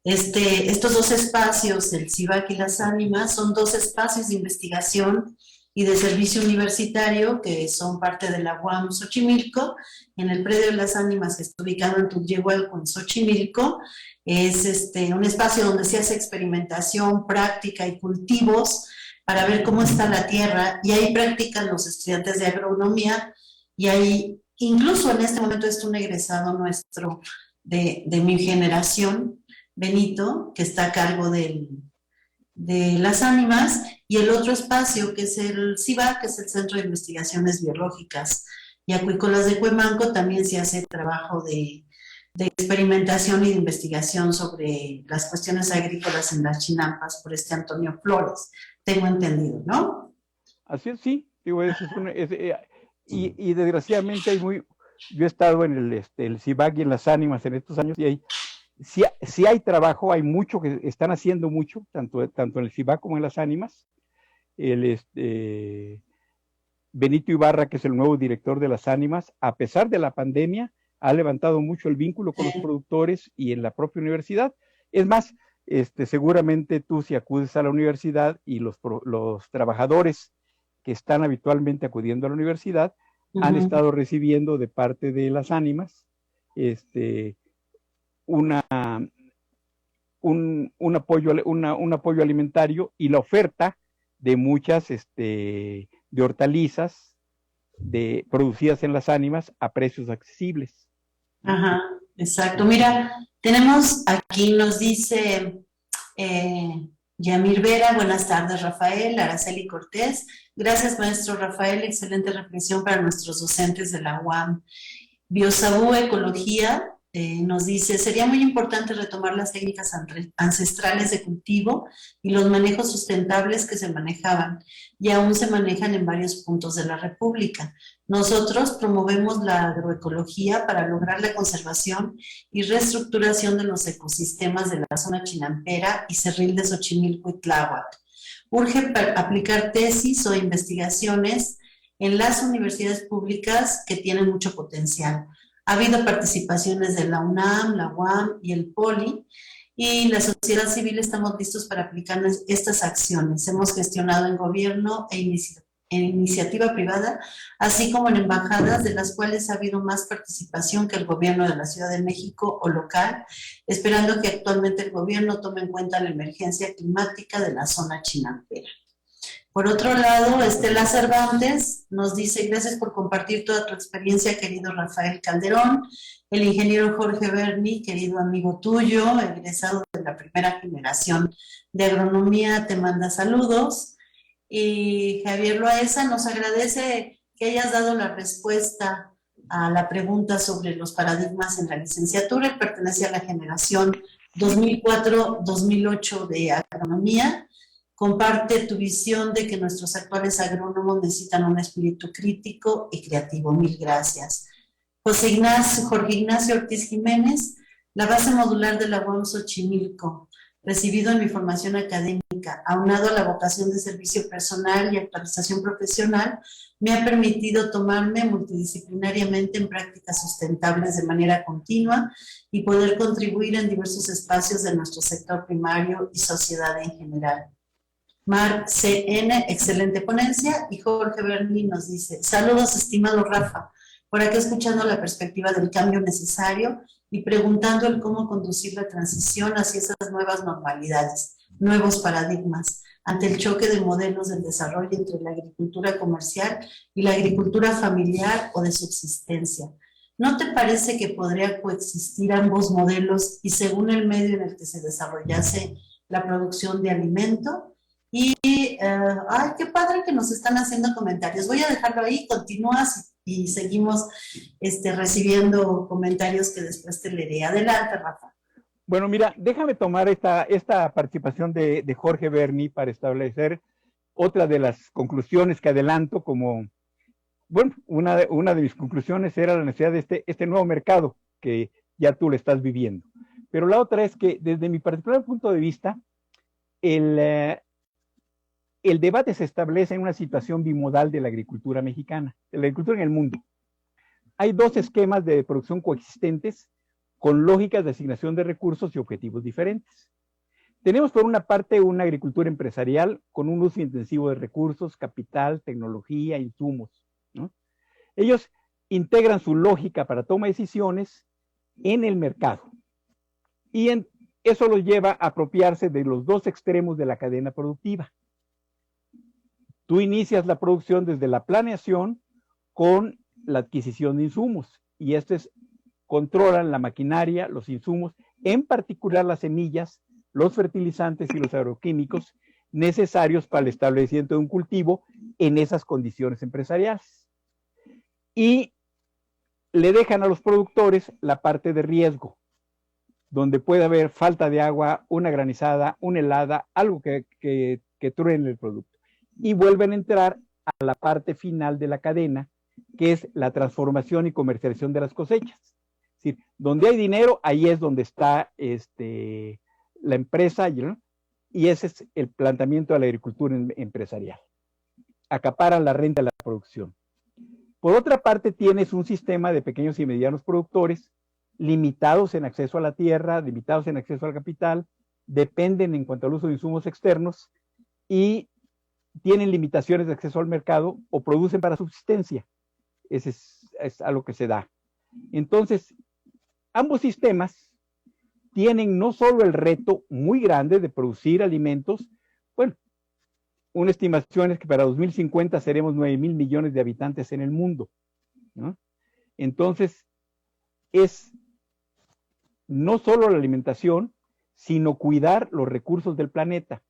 estos dos espacios, el CIVAC y las Ánimas, son dos espacios de investigación y de servicio universitario que son parte de la UAM Xochimilco. En el predio de las Ánimas, que está ubicado en Tulyehualco, en Xochimilco, es un espacio donde se hace experimentación, práctica y cultivos para ver cómo está la tierra, y ahí practican los estudiantes de agronomía, y ahí, incluso en este momento, es un egresado nuestro de mi generación, Benito, que está a cargo de las ánimas, y el otro espacio que es el CIVA, que es el Centro de Investigaciones Biológicas y Acuícolas de Cuemanco, también se hace trabajo de experimentación y de investigación sobre las cuestiones agrícolas en las chinampas por Antonio Flores, tengo entendido, ¿no? Así es, sí, digo, eso es y desgraciadamente yo he estado en el CIVAC y en las ánimas en estos años, y sí hay trabajo, hay mucho, que están haciendo mucho, tanto en el CIVAC como en las ánimas. Benito Ibarra, que es el nuevo director de las ánimas, a pesar de la pandemia, ha levantado mucho el vínculo con los productores y en la propia universidad. Es más, seguramente tú, si acudes a la universidad, y los trabajadores que están habitualmente acudiendo a la universidad han estado recibiendo de parte de las ánimas un apoyo alimentario, y la oferta de muchas de hortalizas producidas en las ánimas a precios accesibles. Ajá, exacto. Mira, tenemos aquí, nos dice Yamir Vera, buenas tardes, Rafael, Araceli Cortés. Gracias, maestro Rafael, excelente reflexión para nuestros docentes de la UAM. Biosabú Ecología nos dice, sería muy importante retomar las técnicas ancestrales de cultivo y los manejos sustentables que se manejaban y aún se manejan en varios puntos de la República. Nosotros promovemos la agroecología para lograr la conservación y reestructuración de los ecosistemas de la zona chinampera y cerril de Xochimilco y Tláhuac. Urge aplicar tesis o investigaciones en las universidades públicas que tienen mucho potencial. Ha habido participaciones de la UNAM, la UAM y el POLI, y la sociedad civil estamos listos para aplicar estas acciones. Hemos gestionado en gobierno en iniciativa privada, así como en embajadas, de las cuales ha habido más participación que el gobierno de la Ciudad de México o local, esperando que actualmente el gobierno tome en cuenta la emergencia climática de la zona chinampera. Por otro lado, Estela Cervantes nos dice, gracias por compartir toda tu experiencia, querido Rafael Calderón. El ingeniero Jorge Berni, querido amigo tuyo, egresado de la primera generación de agronomía, te manda saludos. Y Javier Loaesa nos agradece que hayas dado la respuesta a la pregunta sobre los paradigmas en la licenciatura. Él pertenece a la generación 2004-2008 de agronomía. Comparte tu visión de que nuestros actuales agrónomos necesitan un espíritu crítico y creativo. Mil gracias. Jorge Ignacio Ortiz Jiménez, la base modular de la UAM Xochimilco, recibido en mi formación académica, aunado a la vocación de servicio personal y actualización profesional, me ha permitido tomarme multidisciplinariamente en prácticas sustentables de manera continua y poder contribuir en diversos espacios de nuestro sector primario y sociedad en general. Mar CN, excelente ponencia. Y Jorge Berni nos dice, saludos, estimado Rafa, por aquí escuchando la perspectiva del cambio necesario y preguntando el cómo conducir la transición hacia esas nuevas normalidades, nuevos paradigmas, ante el choque de modelos del desarrollo entre la agricultura comercial y la agricultura familiar o de subsistencia. ¿No te parece que podría coexistir ambos modelos y según el medio en el que se desarrollase la producción de alimento? Y, ay, qué padre que nos están haciendo comentarios. Voy a dejarlo ahí, continúas y seguimos recibiendo comentarios que después te leeré. Adelante, Rafa. Bueno, mira, déjame tomar esta participación de Jorge Berni para establecer otra de las conclusiones que adelanto como, bueno, una de mis conclusiones era la necesidad de este nuevo mercado que ya tú lo estás viviendo. Pero la otra es que desde mi particular punto de vista, el debate se establece en una situación bimodal de la agricultura mexicana, de la agricultura en el mundo. hay dos esquemas de producción coexistentes con lógicas de asignación de recursos y objetivos diferentes. Tenemos por una parte una agricultura empresarial con un uso intensivo de recursos, capital, tecnología, insumos, ¿no? Ellos integran su lógica para toma de decisiones en el mercado. Y eso los lleva a apropiarse de los dos extremos de la cadena productiva. Tú inicias la producción desde la planeación con la adquisición de insumos y estos controlan la maquinaria, los insumos, en particular las semillas, los fertilizantes y los agroquímicos necesarios para el establecimiento de un cultivo en esas condiciones empresariales. Y le dejan a los productores la parte de riesgo, donde puede haber falta de agua, una granizada, una helada, algo que truene el producto. Y vuelven a entrar a la parte final de la cadena, que es la transformación y comercialización de las cosechas. Es decir, donde hay dinero, ahí es donde está la empresa, ¿no? Y ese es el planteamiento de la agricultura empresarial. Acaparan la renta de la producción. Por otra parte, tienes un sistema de pequeños y medianos productores limitados en acceso a la tierra, limitados en acceso al capital, dependen en cuanto al uso de insumos externos y tienen limitaciones de acceso al mercado o producen para subsistencia. Ese es algo que se da. Entonces, ambos sistemas tienen no solo el reto muy grande de producir alimentos, bueno, una estimación es que para 2050 seremos 9,000 millones de habitantes en el mundo, ¿no? Entonces, es no solo la alimentación, sino cuidar los recursos del planeta,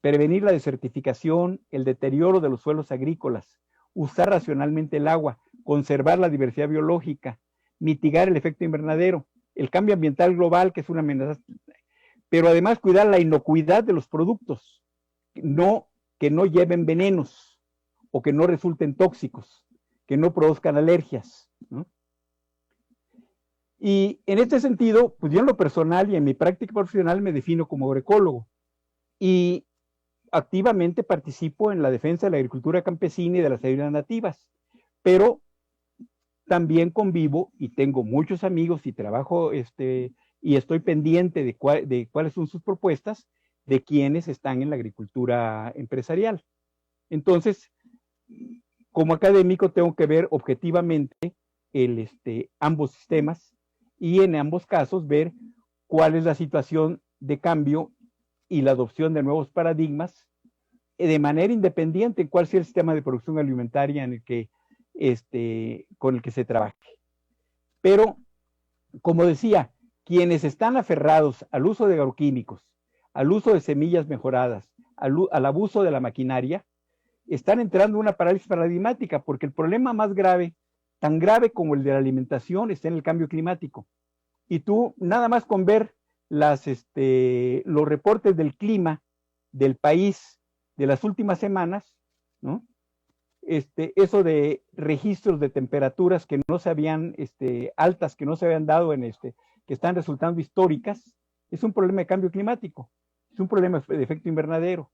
prevenir la desertificación, el deterioro de los suelos agrícolas, usar racionalmente el agua, conservar la diversidad biológica, mitigar el efecto invernadero, el cambio ambiental global, que es una amenaza, pero además cuidar la inocuidad de los productos, que no lleven venenos o que no resulten tóxicos, que no produzcan alergias, ¿no? Y en este sentido, pues yo en lo personal y en mi práctica profesional me defino como agroecólogo y activamente participo en la defensa de la agricultura campesina y de las sabidurías nativas, pero también convivo y tengo muchos amigos y trabajo y estoy pendiente de cuáles son sus propuestas de quienes están en la agricultura empresarial. Entonces, como académico tengo que ver objetivamente ambos sistemas y en ambos casos ver cuál es la situación de cambio y la adopción de nuevos paradigmas de manera independiente en cuál sea el sistema de producción alimentaria en el que con el que se trabaje. Pero, como decía, quienes están aferrados al uso de agroquímicos, al uso de semillas mejoradas, al abuso de la maquinaria, están entrando en una parálisis paradigmática, porque el problema más grave, tan grave como el de la alimentación, está en el cambio climático. Y tú, nada más con ver los reportes del clima del país de las últimas semanas, ¿no? Eso de registros de temperaturas que no se habían, altas, que no se habían dado que están resultando históricas, es un problema de cambio climático, es un problema de efecto invernadero.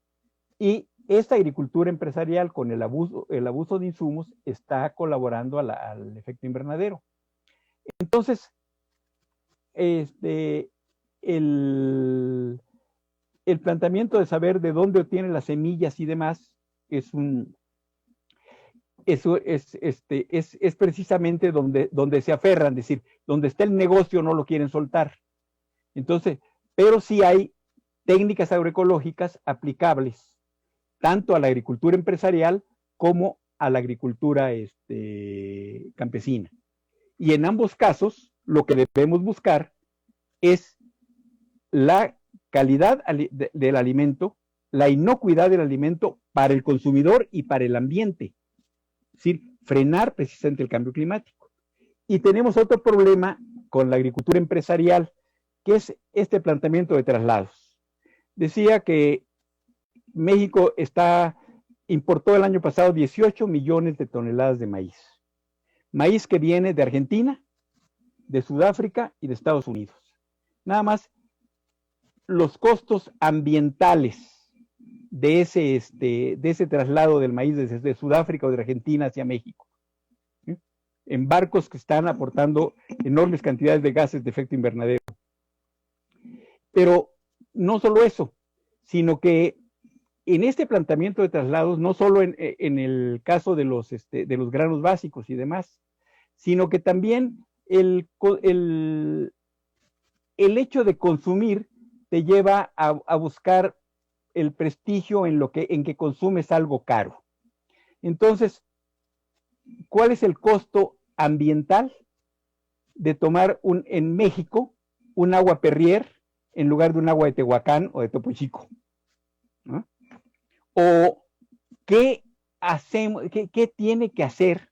Y esta agricultura empresarial con el abuso de insumos está colaborando al efecto invernadero. Entonces, el planteamiento de saber de dónde obtienen las semillas y demás es precisamente donde se aferran, es decir, donde está el negocio no lo quieren soltar. Entonces, pero sí hay técnicas agroecológicas aplicables tanto a la agricultura empresarial como a la agricultura campesina. Y en ambos casos, lo que debemos buscar es la calidad del alimento, la inocuidad del alimento para el consumidor y para el ambiente. Es decir, frenar precisamente el cambio climático. Y tenemos otro problema con la agricultura empresarial, que es este planteamiento de traslados. Decía que México importó el año pasado 18 millones de toneladas de maíz. Maíz que viene de Argentina, de Sudáfrica y de Estados Unidos. Nada más los costos ambientales de ese traslado del maíz desde Sudáfrica o de Argentina hacia México, ¿sí? en barcos que están aportando enormes cantidades de gases de efecto invernadero. Pero no solo eso, sino que en este planteamiento de traslados, no solo en el caso de los granos básicos y demás, sino que también el hecho de consumir te lleva a buscar el prestigio en que consumes algo caro. Entonces, ¿cuál es el costo ambiental de tomar en México un agua Perrier en lugar de un agua de Tehuacán o de Topo Chico? ¿No? ¿O qué tiene que hacer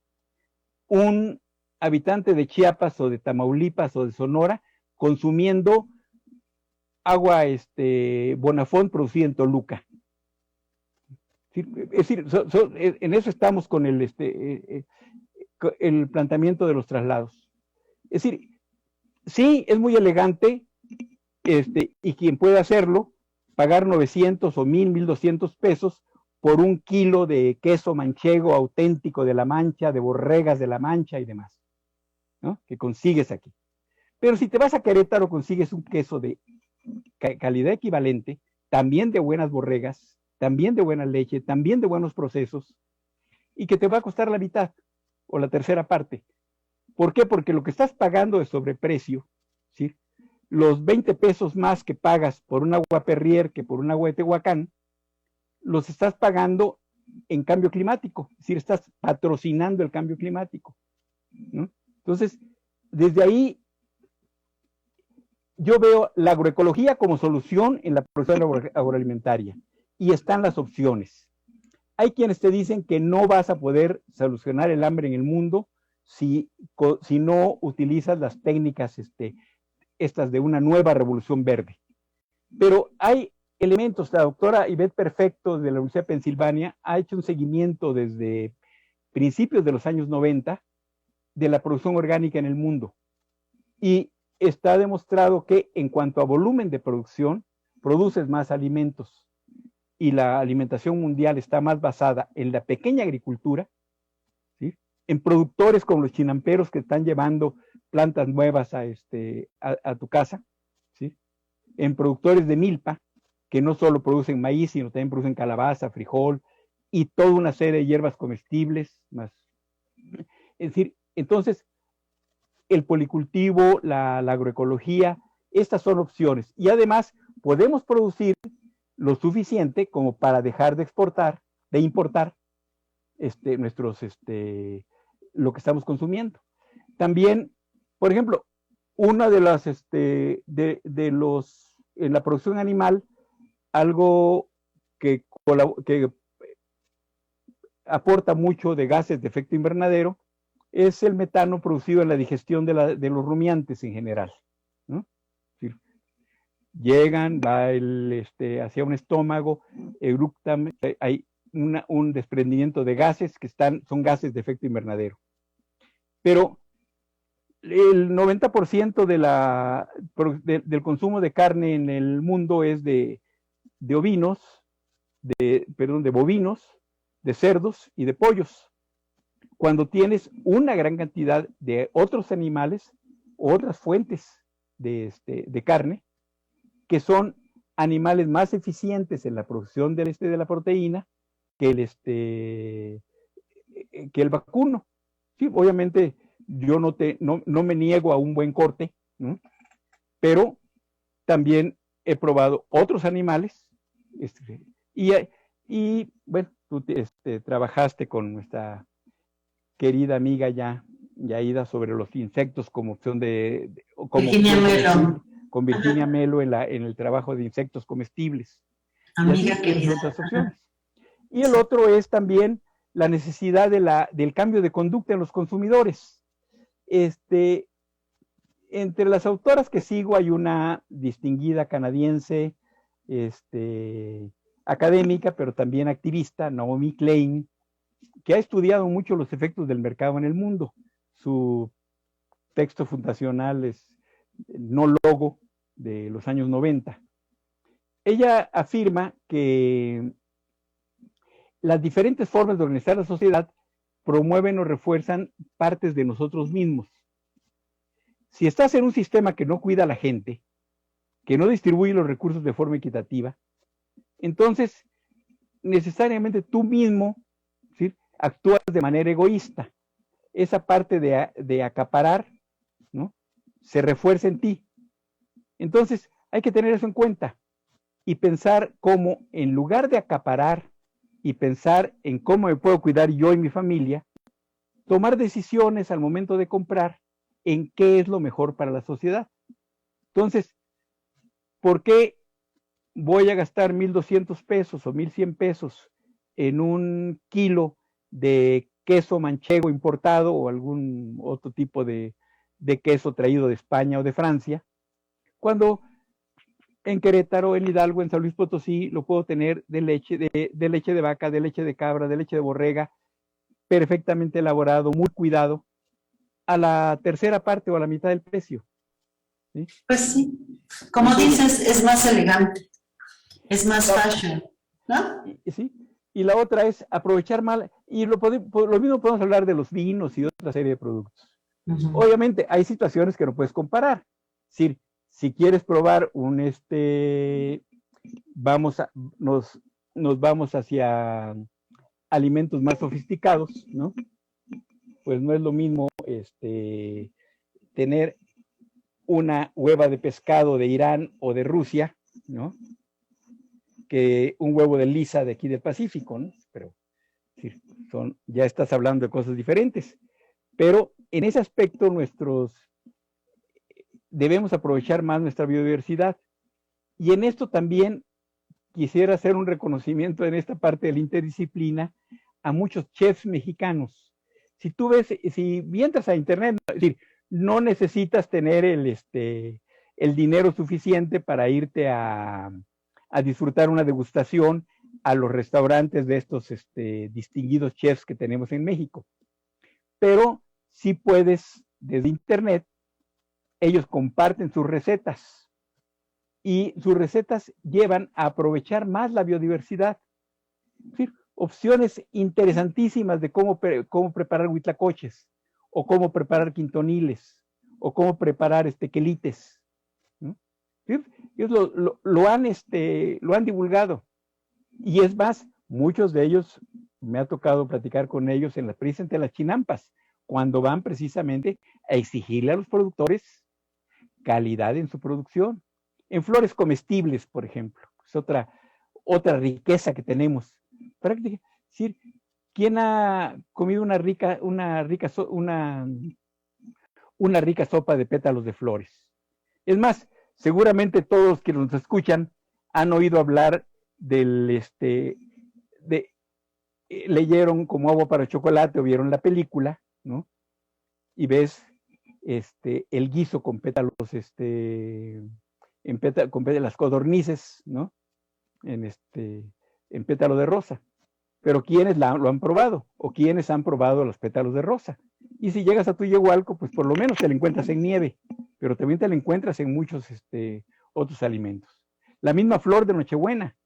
un habitante de Chiapas o de Tamaulipas o de Sonora consumiendo agua Bonafont producida en Toluca? Es decir, en eso estamos con el planteamiento de los traslados. Es decir, sí, es muy elegante, y quien puede hacerlo, pagar 900 o 1,200 pesos por un kilo de queso manchego auténtico de La Mancha, de borregas de La Mancha y demás, ¿no? Que consigues aquí. Pero si te vas a Querétaro, consigues un queso de calidad equivalente, también de buenas borregas, también de buena leche, también de buenos procesos, y que te va a costar la mitad o la tercera parte. ¿Por qué? Porque lo que estás pagando de sobreprecio, ¿sí? Los 20 pesos más que pagas por un agua Perrier que por un agua de Tehuacán, los estás pagando en cambio climático, es decir, estás patrocinando el cambio climático, ¿no? Entonces, desde ahí yo veo la agroecología como solución en la producción agroalimentaria, y están las opciones. Hay quienes te dicen que no vas a poder solucionar el hambre en el mundo si no utilizas las técnicas estas de una nueva revolución verde. Pero hay elementos. La doctora Ivette Perfecto de la Universidad de Pensilvania ha hecho un seguimiento desde principios de los años 90 de la producción orgánica en el mundo, y está demostrado que en cuanto a volumen de producción, produces más alimentos, y la alimentación mundial está más basada en la pequeña agricultura, ¿sí? En productores como los chinamperos que están llevando plantas nuevas a tu casa, ¿sí? En productores de milpa, que no solo producen maíz, sino también producen calabaza, frijol y toda una serie de hierbas comestibles más. Es decir, entonces, el policultivo, la agroecología, estas son opciones. Y además, podemos producir lo suficiente como para dejar de importar lo que estamos consumiendo. También, por ejemplo, una de las, en la producción animal, algo que aporta mucho de gases de efecto invernadero es el metano producido en la digestión de los rumiantes en general, ¿no? Es decir, llegan, va hacia un estómago, eructan, hay un desprendimiento de gases que son gases de efecto invernadero. Pero el 90% del consumo de carne en el mundo es de bovinos, de cerdos y de pollos. Cuando tienes una gran cantidad de otros animales, otras fuentes de carne, que son animales más eficientes en la producción de la proteína que el vacuno. Sí, obviamente yo no me niego a un buen corte, ¿no? Pero también he probado otros animales, y bueno, tú trabajaste con nuestra querida amiga Yaida sobre los insectos como opción Virginia Melo. Con Virginia Melo en el trabajo de insectos comestibles. Amiga y querida. Otras opciones. Y el otro es también la necesidad del cambio de conducta en los consumidores. Entre las autoras que sigo hay una distinguida canadiense, académica, pero también activista, Naomi Klein, que ha estudiado mucho los efectos del mercado en el mundo. Su texto fundacional es No Logo, de los años 90. Ella afirma que las diferentes formas de organizar la sociedad promueven o refuerzan partes de nosotros mismos. Si estás en un sistema que no cuida a la gente, que no distribuye los recursos de forma equitativa, entonces necesariamente tú mismo, ¿sí?, actúas de manera egoísta. Esa parte de acaparar, ¿no?, se refuerza en ti. Entonces hay que tener eso en cuenta y pensar cómo, en lugar de acaparar y pensar en cómo me puedo cuidar yo y mi familia, tomar decisiones al momento de comprar en qué es lo mejor para la sociedad. Entonces, ¿por qué voy a gastar 1,200 pesos o 1,100 pesos en un kilo de queso manchego importado o algún otro tipo de queso traído de España o de Francia, cuando en Querétaro, en Hidalgo, en San Luis Potosí, lo puedo tener de leche de vaca, de leche de cabra, de leche de borrega, perfectamente elaborado, muy cuidado, a la tercera parte o a la mitad del precio? ¿Sí? Pues sí, como dices, es más elegante, es más fashion, ¿no? Sí, y la otra es aprovechar mal, y lo mismo podemos hablar de los vinos y de otra serie de productos. Obviamente hay situaciones que no puedes comparar. Es decir, si quieres probar nos vamos hacia alimentos más sofisticados, ¿no? Pues no es lo mismo tener una hueva de pescado de Irán o de Rusia, ¿no?, que un huevo de lisa de aquí del Pacífico, ¿no? Pero ya estás hablando de cosas diferentes. Pero en ese aspecto debemos aprovechar más nuestra biodiversidad. Y en esto también quisiera hacer un reconocimiento en esta parte de la interdisciplina a muchos chefs mexicanos. Si entras a internet, es decir, no necesitas tener el dinero suficiente para irte a disfrutar una degustación a los restaurantes de estos distinguidos chefs que tenemos en México. Pero sí puedes, desde internet, ellos comparten sus recetas y sus recetas llevan a aprovechar más la biodiversidad. Es decir, opciones interesantísimas de cómo preparar huitlacoches, o cómo preparar quintoniles, o cómo preparar quelites, ¿no? Ellos lo han divulgado. Y es más, muchos de ellos, me ha tocado platicar con ellos precisamente en las chinampas, cuando van precisamente a exigirle a los productores calidad en su producción. En flores comestibles, por ejemplo, es otra riqueza que tenemos. Es decir, ¿quién ha comido una rica sopa de pétalos de flores? Es más, seguramente todos los que nos escuchan han oído hablar leyeron Como agua para chocolate o vieron la película, ¿no? Y ves el guiso con pétalos, con las codornices, ¿no? En pétalo de rosa. Pero ¿quiénes lo han probado? ¿O quiénes han probado los pétalos de rosa? Y si llegas a Tuyehualco, pues por lo menos te la encuentras en nieve, pero también te la encuentras en muchos otros alimentos. La misma flor de Nochebuena,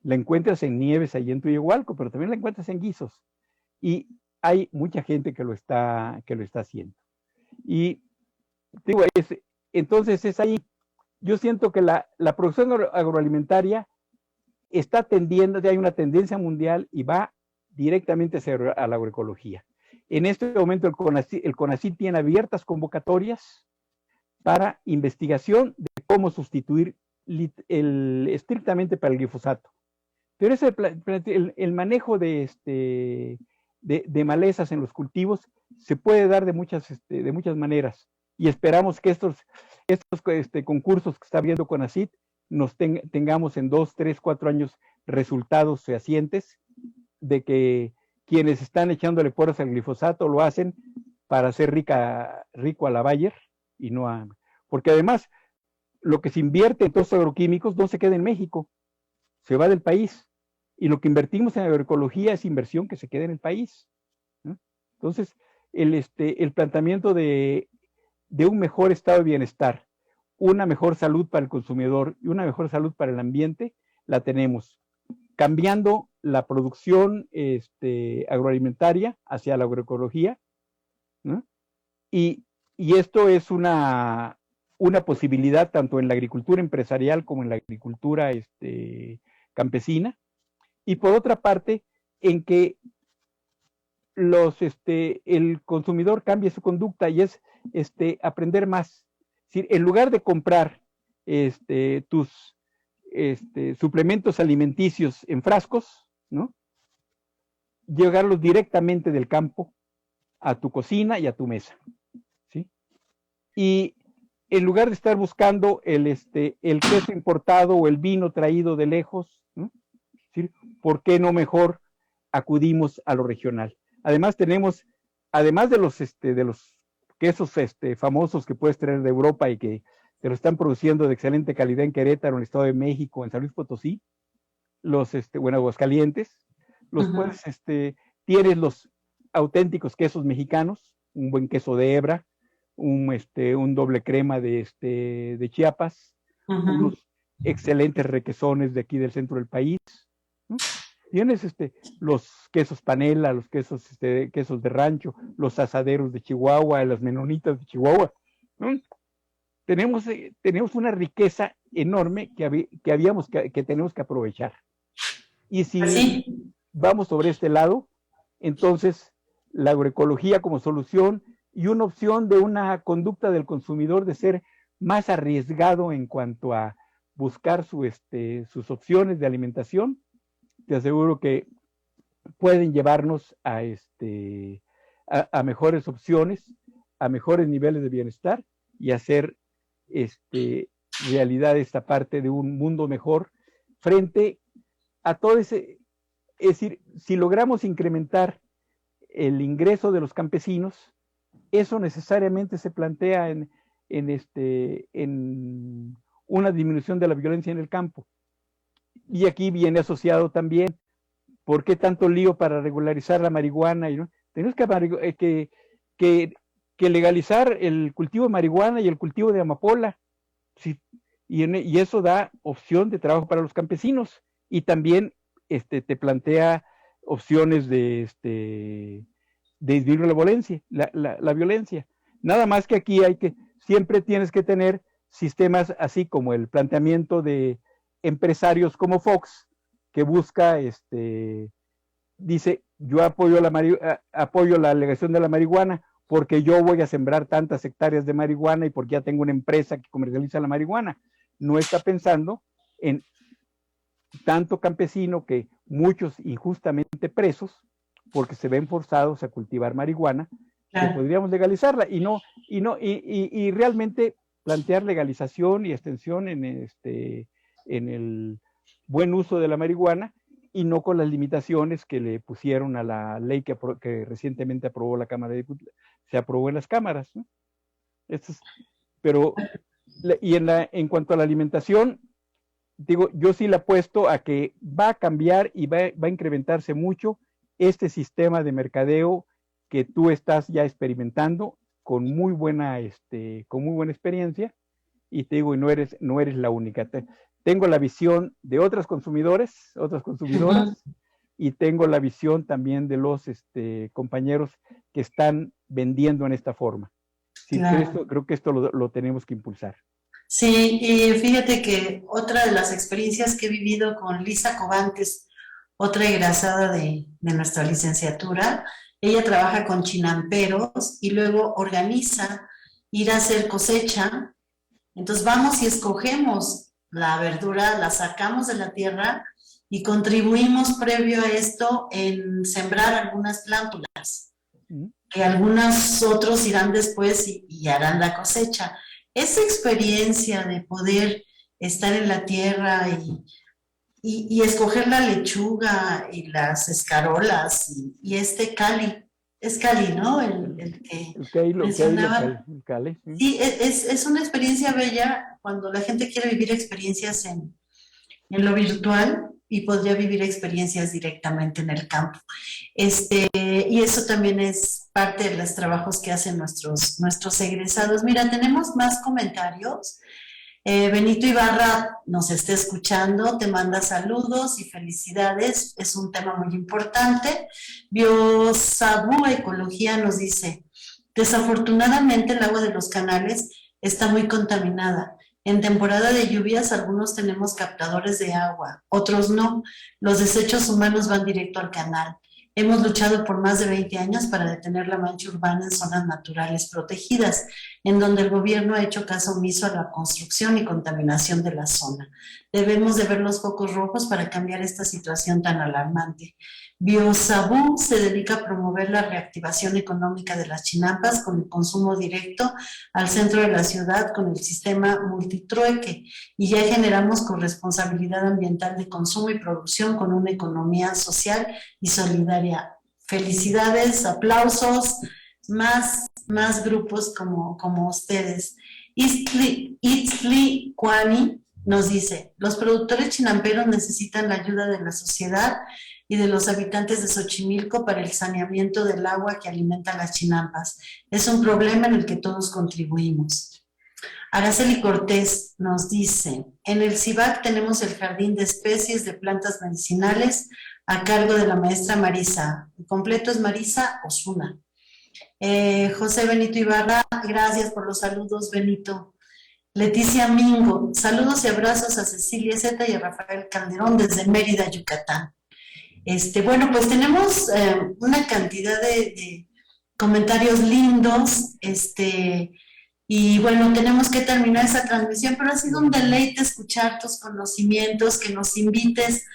la encuentras en nieves allí en Tuyehualco, pero también la encuentras en guisos. Y hay mucha gente que lo está haciendo. Y digo, entonces es ahí. Yo siento que la producción agroalimentaria está tendiendo, hay una tendencia mundial y va directamente a la agroecología. En este momento el CONACYT tiene abiertas convocatorias para investigación de cómo sustituir estrictamente para el glifosato. Pero el manejo de malezas en los cultivos se puede dar de muchas maneras, y esperamos que estos concursos que está abriendo CONACYT tengamos en 2, 3, 4 años resultados fehacientes de que quienes están echándole porras al glifosato lo hacen para hacer rico a la Bayer y no a... Porque además lo que se invierte en todos los agroquímicos no se queda en México, se va del país. Y lo que invertimos en agroecología es inversión que se queda en el país, ¿no? Entonces, el planteamiento de un mejor estado de bienestar, una mejor salud para el consumidor y una mejor salud para el ambiente, la tenemos. cambiando la producción agroalimentaria hacia la agroecología, ¿no? Y esto es una posibilidad tanto en la agricultura empresarial como en la agricultura campesina. Y por otra parte, en que el consumidor cambie su conducta y es aprender más. Es decir, en lugar de comprar tus suplementos alimenticios en frascos, ¿no? Llevarlos directamente del campo a tu cocina y a tu mesa, ¿sí? Y en lugar de estar buscando el queso importado o el vino traído de lejos, ¿no? ¿Sí? ¿Por qué no mejor acudimos a lo regional? Además además de los quesos famosos que puedes traer de Europa y que te lo están produciendo de excelente calidad en Querétaro, en el Estado de México, en San Luis Potosí, en Aguascalientes, tienes los auténticos quesos mexicanos, un buen queso de hebra, un doble crema de Chiapas, unos excelentes requesones de aquí del centro del país, ¿no? Tienes los quesos panela, los quesos de rancho, los asaderos de Chihuahua, las menonitas de Chihuahua, ¿no? Tenemos una riqueza enorme que tenemos que aprovechar. Y si vamos sobre este lado, entonces la agroecología como solución y una opción de una conducta del consumidor de ser más arriesgado en cuanto a buscar sus opciones de alimentación, te aseguro que pueden llevarnos a mejores opciones, a mejores niveles de bienestar y hacer realidad esta parte de un mundo mejor frente a todo ese. Es decir, si logramos incrementar el ingreso de los campesinos, eso necesariamente se plantea en una disminución de la violencia en el campo. Y aquí viene asociado también, ¿por qué tanto lío para regularizar la marihuana? ¿No? Tenemos que legalizar el cultivo de marihuana y el cultivo de amapola. Sí, y eso da opción de trabajo para los campesinos. Y también te plantea opciones de disminuir la violencia. Nada más que aquí siempre tienes que tener sistemas así como el planteamiento de empresarios como Fox, que busca, dice, yo apoyo la alegación de la marihuana porque yo voy a sembrar tantas hectáreas de marihuana y porque ya tengo una empresa que comercializa la marihuana. No está pensando en tanto campesino que muchos injustamente presos porque se ven forzados a cultivar marihuana, claro, que podríamos legalizarla y realmente plantear legalización y extensión en el buen uso de la marihuana y no con las limitaciones que le pusieron a la ley que recientemente aprobó la Cámara de Diputados, se aprobó en las cámaras, ¿no? Pero en cuanto a la alimentación, digo, yo sí le apuesto a que va a cambiar y va a incrementarse mucho este sistema de mercadeo que tú estás ya experimentando con muy buena experiencia, y te digo, y no eres la única. Tengo la visión de otras consumidoras, y tengo la visión también de los compañeros que están vendiendo en esta forma. Sí, claro. Creo que esto lo tenemos que impulsar. Sí, y fíjate que otra de las experiencias que he vivido con Lisa Cobantes, otra egresada de nuestra licenciatura, ella trabaja con chinamperos y luego organiza ir a hacer cosecha. Entonces vamos y escogemos la verdura, la sacamos de la tierra y contribuimos previo a esto en sembrar algunas plántulas, que algunos otros irán después y harán la cosecha. Esa experiencia de poder estar en la tierra y escoger la lechuga y las escarolas y cali, es cali, ¿no? El que mencionaba. El cali. Sí, es una experiencia bella cuando la gente quiere vivir experiencias en lo virtual y podría vivir experiencias directamente en el campo. Y eso también es parte de los trabajos que hacen nuestros egresados. Mira, tenemos más comentarios. Benito Ibarra nos está escuchando, te manda saludos y felicidades, es un tema muy importante. Biosabu Ecología nos dice, desafortunadamente el agua de los canales está muy contaminada. En temporada de lluvias algunos tenemos captadores de agua, otros no. Los desechos humanos van directo al canal. Hemos luchado por más de 20 años para detener la mancha urbana en zonas naturales protegidas, en donde el gobierno ha hecho caso omiso a la construcción y contaminación de la zona. Debemos de ver los focos rojos para cambiar esta situación tan alarmante. Biosabu se dedica a promover la reactivación económica de las chinampas con el consumo directo al centro de la ciudad con el sistema multitrueque y ya generamos corresponsabilidad ambiental de consumo y producción con una economía social y solidaria. Felicidades, aplausos, más grupos como ustedes. Itzli Kwani nos dice, los productores chinamperos necesitan la ayuda de la sociedad y de los habitantes de Xochimilco para el saneamiento del agua que alimenta las chinampas. Es un problema en el que todos contribuimos. Araceli Cortés nos dice, en el CIVAC tenemos el Jardín de Especies de Plantas Medicinales a cargo de la maestra Marisa. El completo es Marisa Osuna. José Benito Ibarra, gracias por los saludos, Benito. Leticia Mingo, saludos y abrazos a Cecilia Zeta y a Rafael Calderón desde Mérida, Yucatán. Bueno, pues tenemos una cantidad de comentarios lindos, y bueno, tenemos que terminar esa transmisión, pero ha sido un deleite escuchar tus conocimientos, que nos invites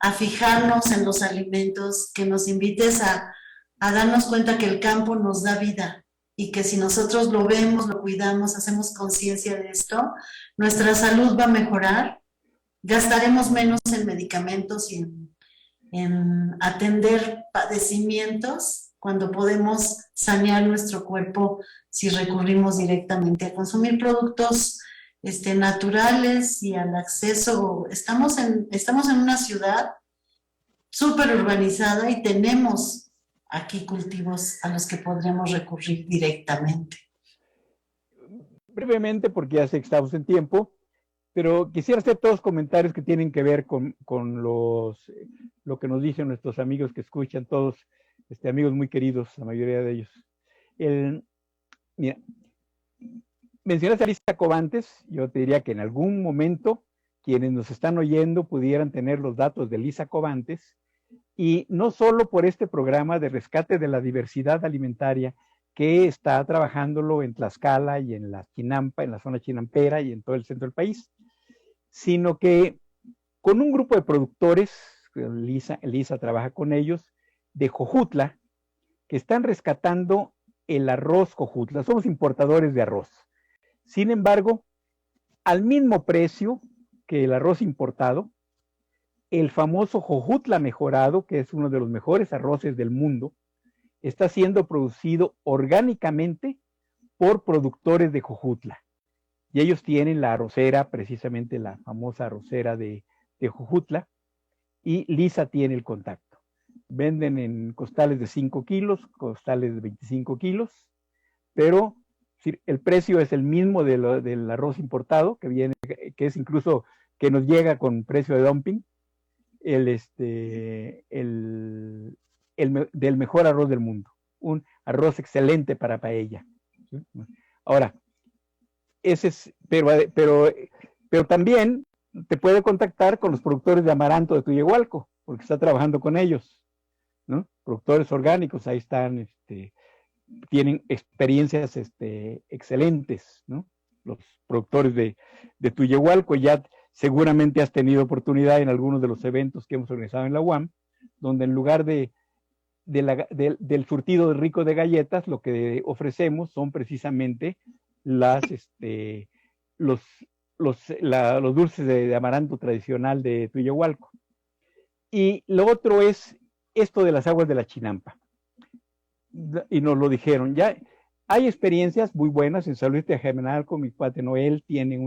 a fijarnos en los alimentos, que nos invites a darnos cuenta que el campo nos da vida y que si nosotros lo vemos, lo cuidamos, hacemos conciencia de esto, nuestra salud va a mejorar, gastaremos menos en medicamentos y en atender padecimientos cuando podemos sanear nuestro cuerpo si recurrimos directamente a consumir productos naturales y al acceso. Estamos en una ciudad súper urbanizada y tenemos aquí cultivos a los que podremos recurrir directamente. Brevemente, porque ya sé que estamos en tiempo, pero quisiera hacer todos comentarios que tienen que ver con lo que nos dicen nuestros amigos que escuchan, todos amigos muy queridos, la mayoría de ellos. Mira, mencionaste a Lisa Covantes, yo te diría que en algún momento quienes nos están oyendo pudieran tener los datos de Lisa Covantes, y no solo por este programa de rescate de la diversidad alimentaria que está trabajándolo en Tlaxcala y en la Chinampa, en la zona chinampera y en todo el centro del país, sino que con un grupo de productores, Lisa trabaja con ellos, de Jojutla, que están rescatando el arroz Jojutla. Somos importadores de arroz. Sin embargo, al mismo precio que el arroz importado, el famoso Jojutla mejorado, que es uno de los mejores arroces del mundo, está siendo producido orgánicamente por productores de Jojutla. Y ellos tienen la arrocera, precisamente la famosa arrocera de Jojutla, y Lisa tiene el contacto. Venden en costales de 5 kilos, costales de 25 kilos, pero el precio es el mismo del arroz importado, que es incluso que nos llega con precio de dumping, del mejor arroz del mundo, un arroz excelente para paella. ¿Sí? Ahora, pero también te puede contactar con los productores de amaranto de Tuyehualco, porque está trabajando con ellos, ¿no? Productores orgánicos, ahí están, tienen experiencias excelentes, ¿no? Los productores de Tuyehualco. Ya seguramente has tenido oportunidad en algunos de los eventos que hemos organizado en la UAM, donde en lugar del surtido rico de galletas, lo que ofrecemos son precisamente los dulces de amaranto tradicional de Tuyehualco. Y lo otro es esto de las aguas de la Chinampa. Y nos lo dijeron, ya hay experiencias muy buenas en San Luis de Ajemenalco. Mi cuate Noel tiene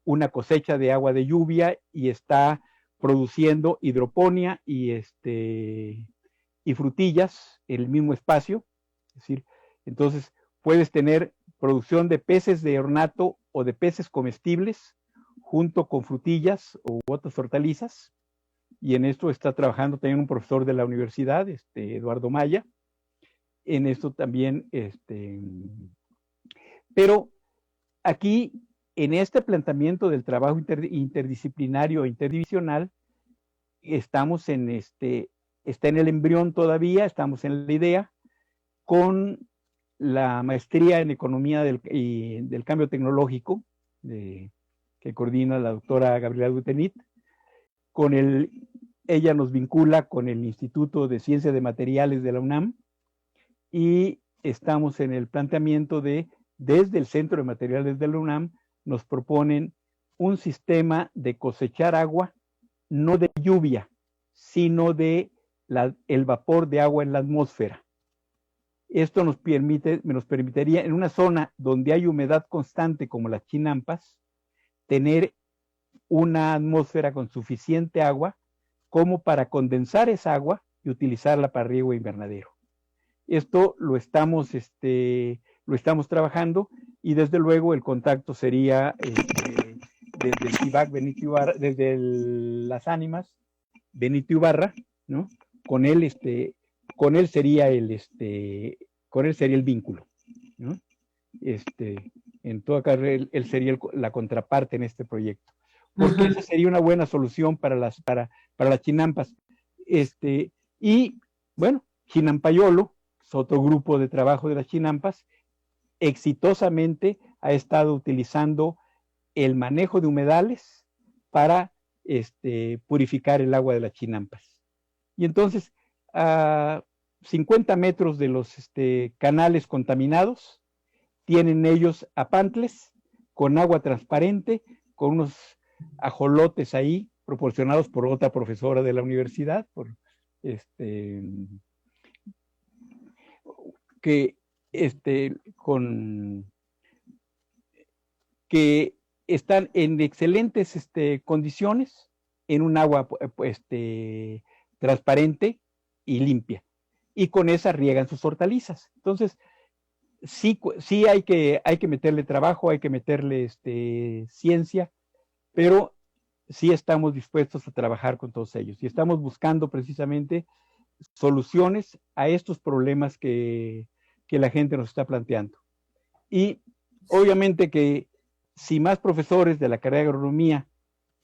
una cosecha de agua de lluvia y está produciendo hidroponía y frutillas en el mismo espacio. Es decir, entonces puedes tener producción de peces de ornato o de peces comestibles junto con frutillas u otras hortalizas, y en esto está trabajando también un profesor de la universidad, Eduardo Maya, en esto también, pero aquí, en este planteamiento del trabajo interdisciplinario e interdivisional, estamos está en el embrión todavía, estamos en la idea, con la maestría en economía del cambio tecnológico, que coordina la doctora Gabriela Dutenit, ella nos vincula con el Instituto de Ciencia de Materiales de la UNAM, y estamos en el planteamiento desde el Centro de Materiales de la UNAM, nos proponen un sistema de cosechar agua, no de lluvia, sino de el vapor de agua en la atmósfera. Esto nos permitiría, en una zona donde hay humedad constante como las Chinampas, tener una atmósfera con suficiente agua como para condensar esa agua y utilizarla para riego invernadero. Esto lo estamos trabajando, y desde luego el contacto sería desde el CIVAC Benito Ibarra, desde Las Ánimas Benito Ibarra, ¿no? Con él sería el vínculo, ¿no? En todo caso, él sería la contraparte en este proyecto, porque esa sería una buena solución para las Chinampas. Y bueno, Chinampayolo es otro grupo de trabajo de las Chinampas, exitosamente ha estado utilizando el manejo de humedales para purificar el agua de las Chinampas. Y entonces, a 50 metros de los canales contaminados, tienen ellos apantles con agua transparente, con unos ajolotes ahí, proporcionados por otra profesora de la universidad, que están en excelentes condiciones, en un agua transparente y limpia, y con esa riegan sus hortalizas. Entonces, sí hay que meterle trabajo, hay que meterle ciencia, pero sí estamos dispuestos a trabajar con todos ellos, y estamos buscando precisamente soluciones a estos problemas que la gente nos está planteando. Y obviamente que si más profesores de la carrera de agronomía,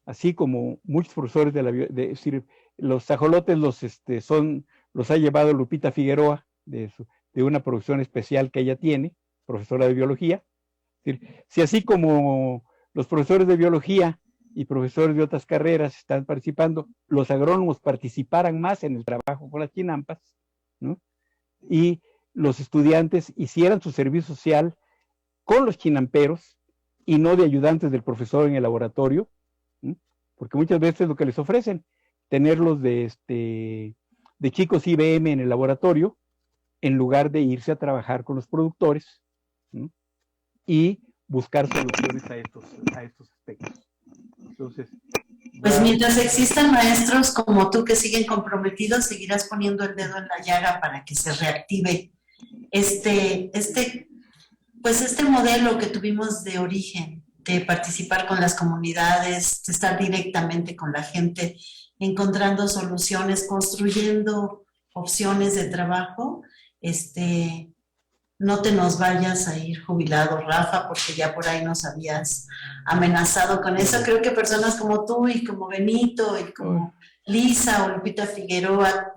así como muchos profesores es decir, los ajolotes los ha llevado Lupita Figueroa de una producción especial que ella tiene, profesora de biología. Es decir, si así como los profesores de biología y profesores de otras carreras están participando, los agrónomos participaran más en el trabajo con las Chinampas, ¿no? Y los estudiantes hicieran su servicio social con los chinamperos y no de ayudantes del profesor en el laboratorio, ¿no? Porque muchas veces lo que les ofrecen, tenerlos de chicos IBM en el laboratorio, en lugar de irse a trabajar con los productores, ¿no? Y buscar soluciones a estos aspectos. Entonces, pues mientras existan maestros como tú que siguen comprometidos, seguirás poniendo el dedo en la llaga para que se reactive pues este modelo que tuvimos de origen, de participar con las comunidades, de estar directamente con la gente, encontrando soluciones, construyendo opciones de trabajo. No te nos vayas a ir jubilado, Rafa, porque ya por ahí nos habías amenazado con eso. Creo que personas como tú y como Benito y como Lisa o Lupita Figueroa,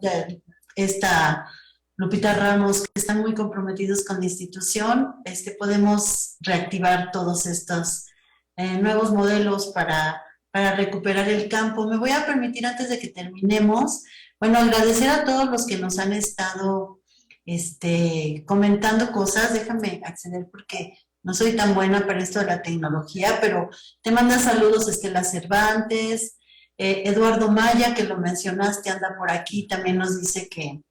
Lupita Ramos, que están muy comprometidos con la institución, podemos reactivar todos estos nuevos modelos para recuperar el campo. Me voy a permitir, antes de que terminemos, agradecer a todos los que nos han estado comentando cosas. Déjame acceder porque no soy tan buena para esto de la tecnología, pero te manda saludos Estela Cervantes, Eduardo Maya, que lo mencionaste, anda por aquí, también nos dice que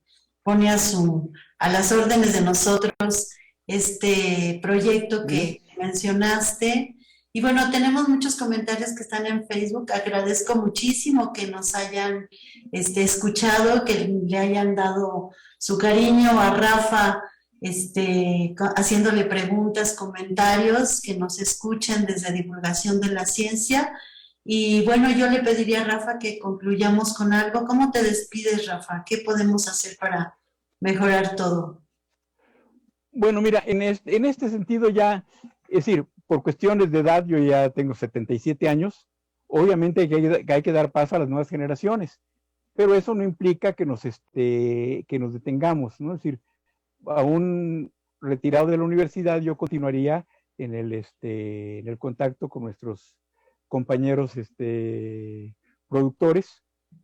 pone a las órdenes de nosotros este proyecto que mencionaste. Y bueno, tenemos muchos comentarios que están en Facebook. Agradezco muchísimo que nos hayan escuchado, que le hayan dado su cariño a Rafa haciéndole preguntas, comentarios, que nos escuchen desde Divulgación de la Ciencia. Y bueno, yo le pediría a Rafa que concluyamos con algo. ¿Cómo te despides, Rafa? ¿Qué podemos hacer para mejorar todo? Bueno, mira, en este sentido ya, es decir, por cuestiones de edad, yo ya tengo 77 años, obviamente hay que dar paso a las nuevas generaciones, pero eso no implica que nos detengamos, ¿no? Es decir, aún retirado de la universidad, yo continuaría en el contacto con nuestros compañeros productores.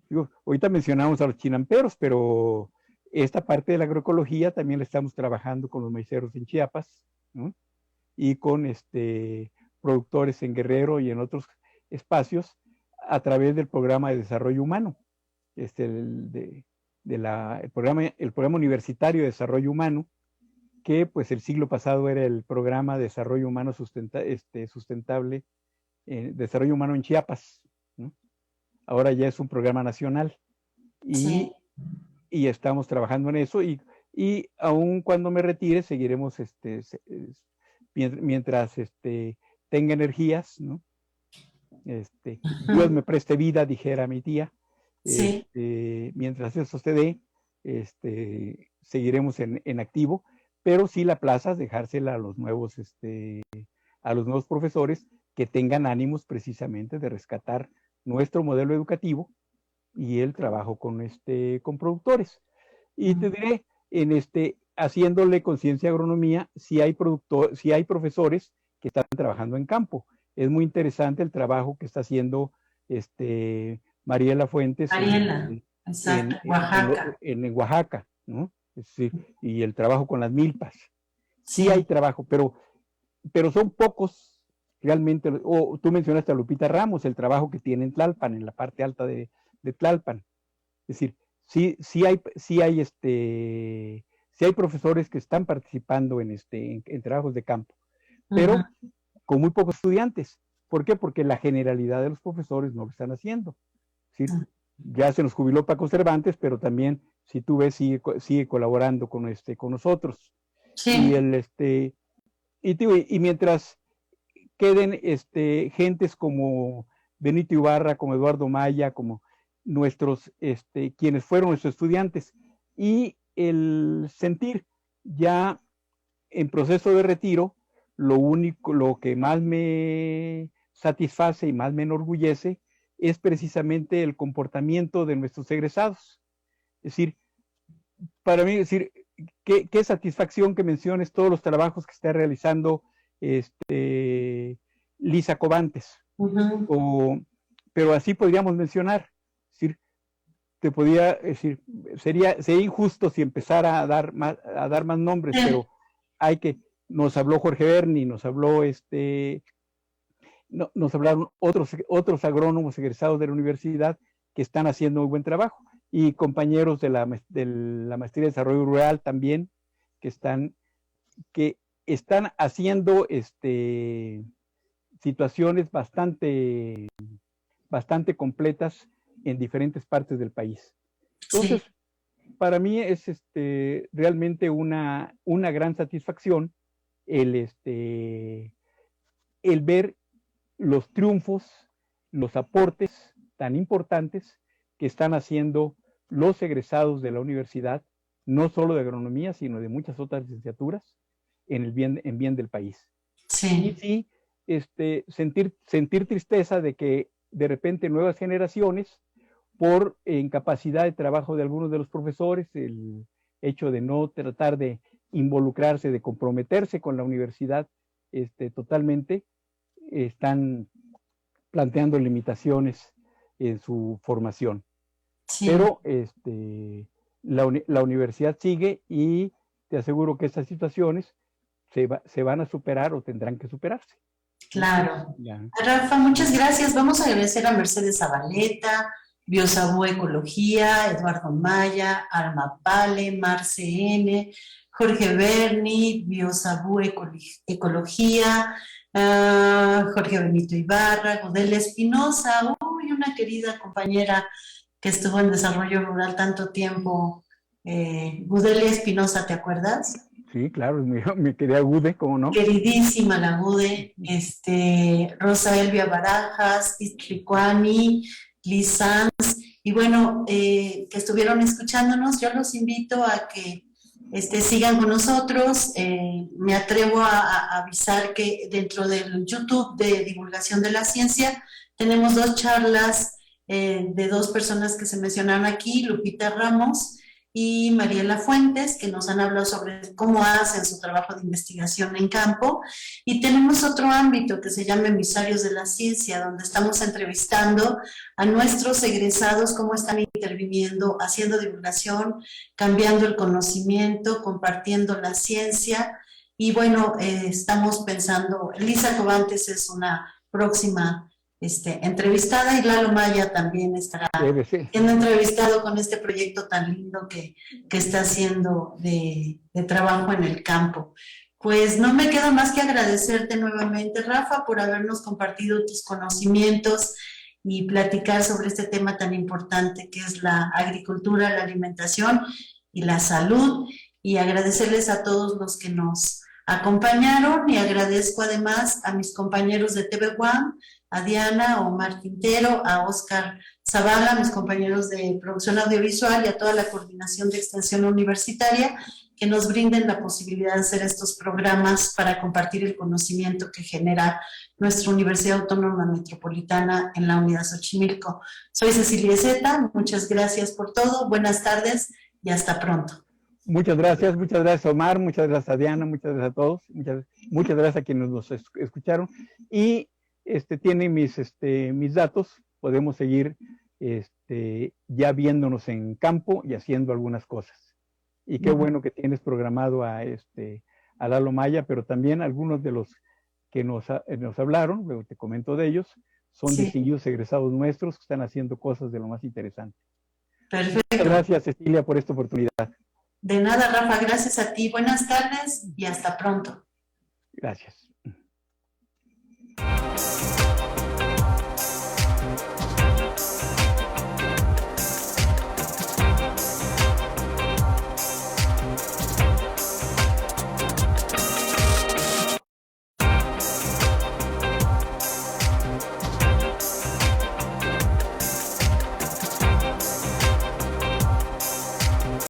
Digo, ahorita mencionamos a los chinamperos, pero esta parte de la agroecología también la estamos trabajando con los maiceros en Chiapas, ¿no? Y con productores en Guerrero y en otros espacios a través del programa de desarrollo humano, el programa universitario de desarrollo humano, que pues el siglo pasado era el programa de desarrollo humano sustentable, desarrollo humano en Chiapas, ¿no? Ahora ya es un programa nacional Sí. y estamos trabajando en eso y aún cuando me retire seguiremos mientras tenga energías, ¿no? Dios me preste vida, dijera mi tía. Sí. Mientras eso se dé, seguiremos en activo, pero sí la plaza dejársela a los nuevos profesores que tengan ánimos precisamente de rescatar nuestro modelo educativo y el trabajo con productores. Y te diré, haciéndole conciencia de agronomía, si hay profesores que están trabajando en campo. Es muy interesante el trabajo que está haciendo Mariela Fuentes Mariela, exacto, Oaxaca. en Oaxaca, ¿no? Es decir, y el trabajo con las milpas. Sí hay Sí. trabajo, pero son pocos realmente. O tú mencionaste a Lupita Ramos, el trabajo que tiene en Tlalpan, en la parte alta de Tlalpan. Es decir, sí hay profesores que están participando en trabajos de campo, pero Uh-huh. con muy pocos estudiantes. ¿Por qué? Porque la generalidad de los profesores no lo están haciendo. Es decir, ya se nos jubiló Paco Cervantes, pero también, si tú ves, sigue colaborando con nosotros. Y Sí. y mientras queden gentes como Benito Ibarra, como Eduardo Maya, como quienes fueron nuestros estudiantes, y el sentir ya en proceso de retiro, lo que más me satisface y más me enorgullece es precisamente el comportamiento de nuestros egresados. Es decir, para mí, decir, qué satisfacción que menciones todos los trabajos que está realizando Lisa Cobantes. Uh-huh. Pero así podríamos mencionar. Es decir, sería injusto si empezara a dar más nombres, Sí. pero nos habló Jorge Berni, nos hablaron otros agrónomos egresados de la universidad que están haciendo muy buen trabajo, y compañeros de la maestría de desarrollo rural también, que están haciendo situaciones bastante completas en diferentes partes del país. Entonces, Sí. para mí es realmente una gran satisfacción el, el ver los triunfos, los aportes tan importantes que están haciendo los egresados de la universidad, no solo de agronomía, sino de muchas otras licenciaturas, en bien del país. Y Sí. sí, sentir tristeza de que de repente nuevas generaciones, por incapacidad de trabajo de algunos de los profesores, el hecho de no tratar de involucrarse, de comprometerse con la universidad totalmente, están planteando limitaciones en su formación. Sí. Pero la universidad sigue, y te aseguro que estas situaciones se van a superar o tendrán que superarse, ¿no? Claro. Ya. Rafa, muchas gracias. Vamos a agradecer a Mercedes Zabaleta, Biosabú Ecología, Eduardo Maya, Alma Pale, Marce N, Jorge Berni, Biosabú Ecología, Jorge Benito Ibarra, Godel Espinosa, uy, una querida compañera que estuvo en desarrollo rural tanto tiempo, Gudelia Espinosa, ¿te acuerdas? Sí, claro, me quedé agude, ¿cómo no? Queridísima la Gude, Rosa Elvia Barajas, Istricuani, Liz Sanz, y bueno, que estuvieron escuchándonos. Yo los invito a que sigan con nosotros. Me atrevo a avisar que dentro del YouTube de Divulgación de la Ciencia tenemos 2 charlas de 2 personas que se mencionaron aquí, Lupita Ramos y Mariela Fuentes, que nos han hablado sobre cómo hacen su trabajo de investigación en campo. Y tenemos otro ámbito que se llama Emisarios de la Ciencia, donde estamos entrevistando a nuestros egresados, cómo están interviniendo, haciendo divulgación, cambiando el conocimiento, compartiendo la ciencia. Y bueno, estamos pensando, Lisa Cobantes es una próxima entrevistada, y Lalo Maya también estará siendo entrevistado con este proyecto tan lindo que está haciendo de trabajo en el campo. Pues no me queda más que agradecerte nuevamente, Rafa, por habernos compartido tus conocimientos y platicar sobre este tema tan importante que es la agricultura, la alimentación y la salud, y agradecerles a todos los que nos acompañaron, y agradezco además a mis compañeros de TV One, a Diana, a Omar Quintero, a Oscar Zavala, mis compañeros de producción audiovisual, y a toda la coordinación de extensión universitaria, que nos brinden la posibilidad de hacer estos programas para compartir el conocimiento que genera nuestra Universidad Autónoma Metropolitana en la Unidad Xochimilco. Soy Cecilia Zeta, muchas gracias por todo, buenas tardes y hasta pronto. Muchas gracias Omar, muchas gracias a Diana, muchas gracias a todos, muchas gracias a quienes nos escucharon, y tienen mis datos. Podemos seguir ya viéndonos en campo y haciendo algunas cosas. Y qué bueno que tienes programado a Lalo Maya, pero también algunos de los que nos hablaron, luego te comento de ellos, son distinguidos egresados nuestros que están haciendo cosas de lo más interesante. Perfecto. Muchas gracias, Cecilia, por esta oportunidad. De nada, Rafa, gracias a ti. Buenas tardes y hasta pronto. Gracias.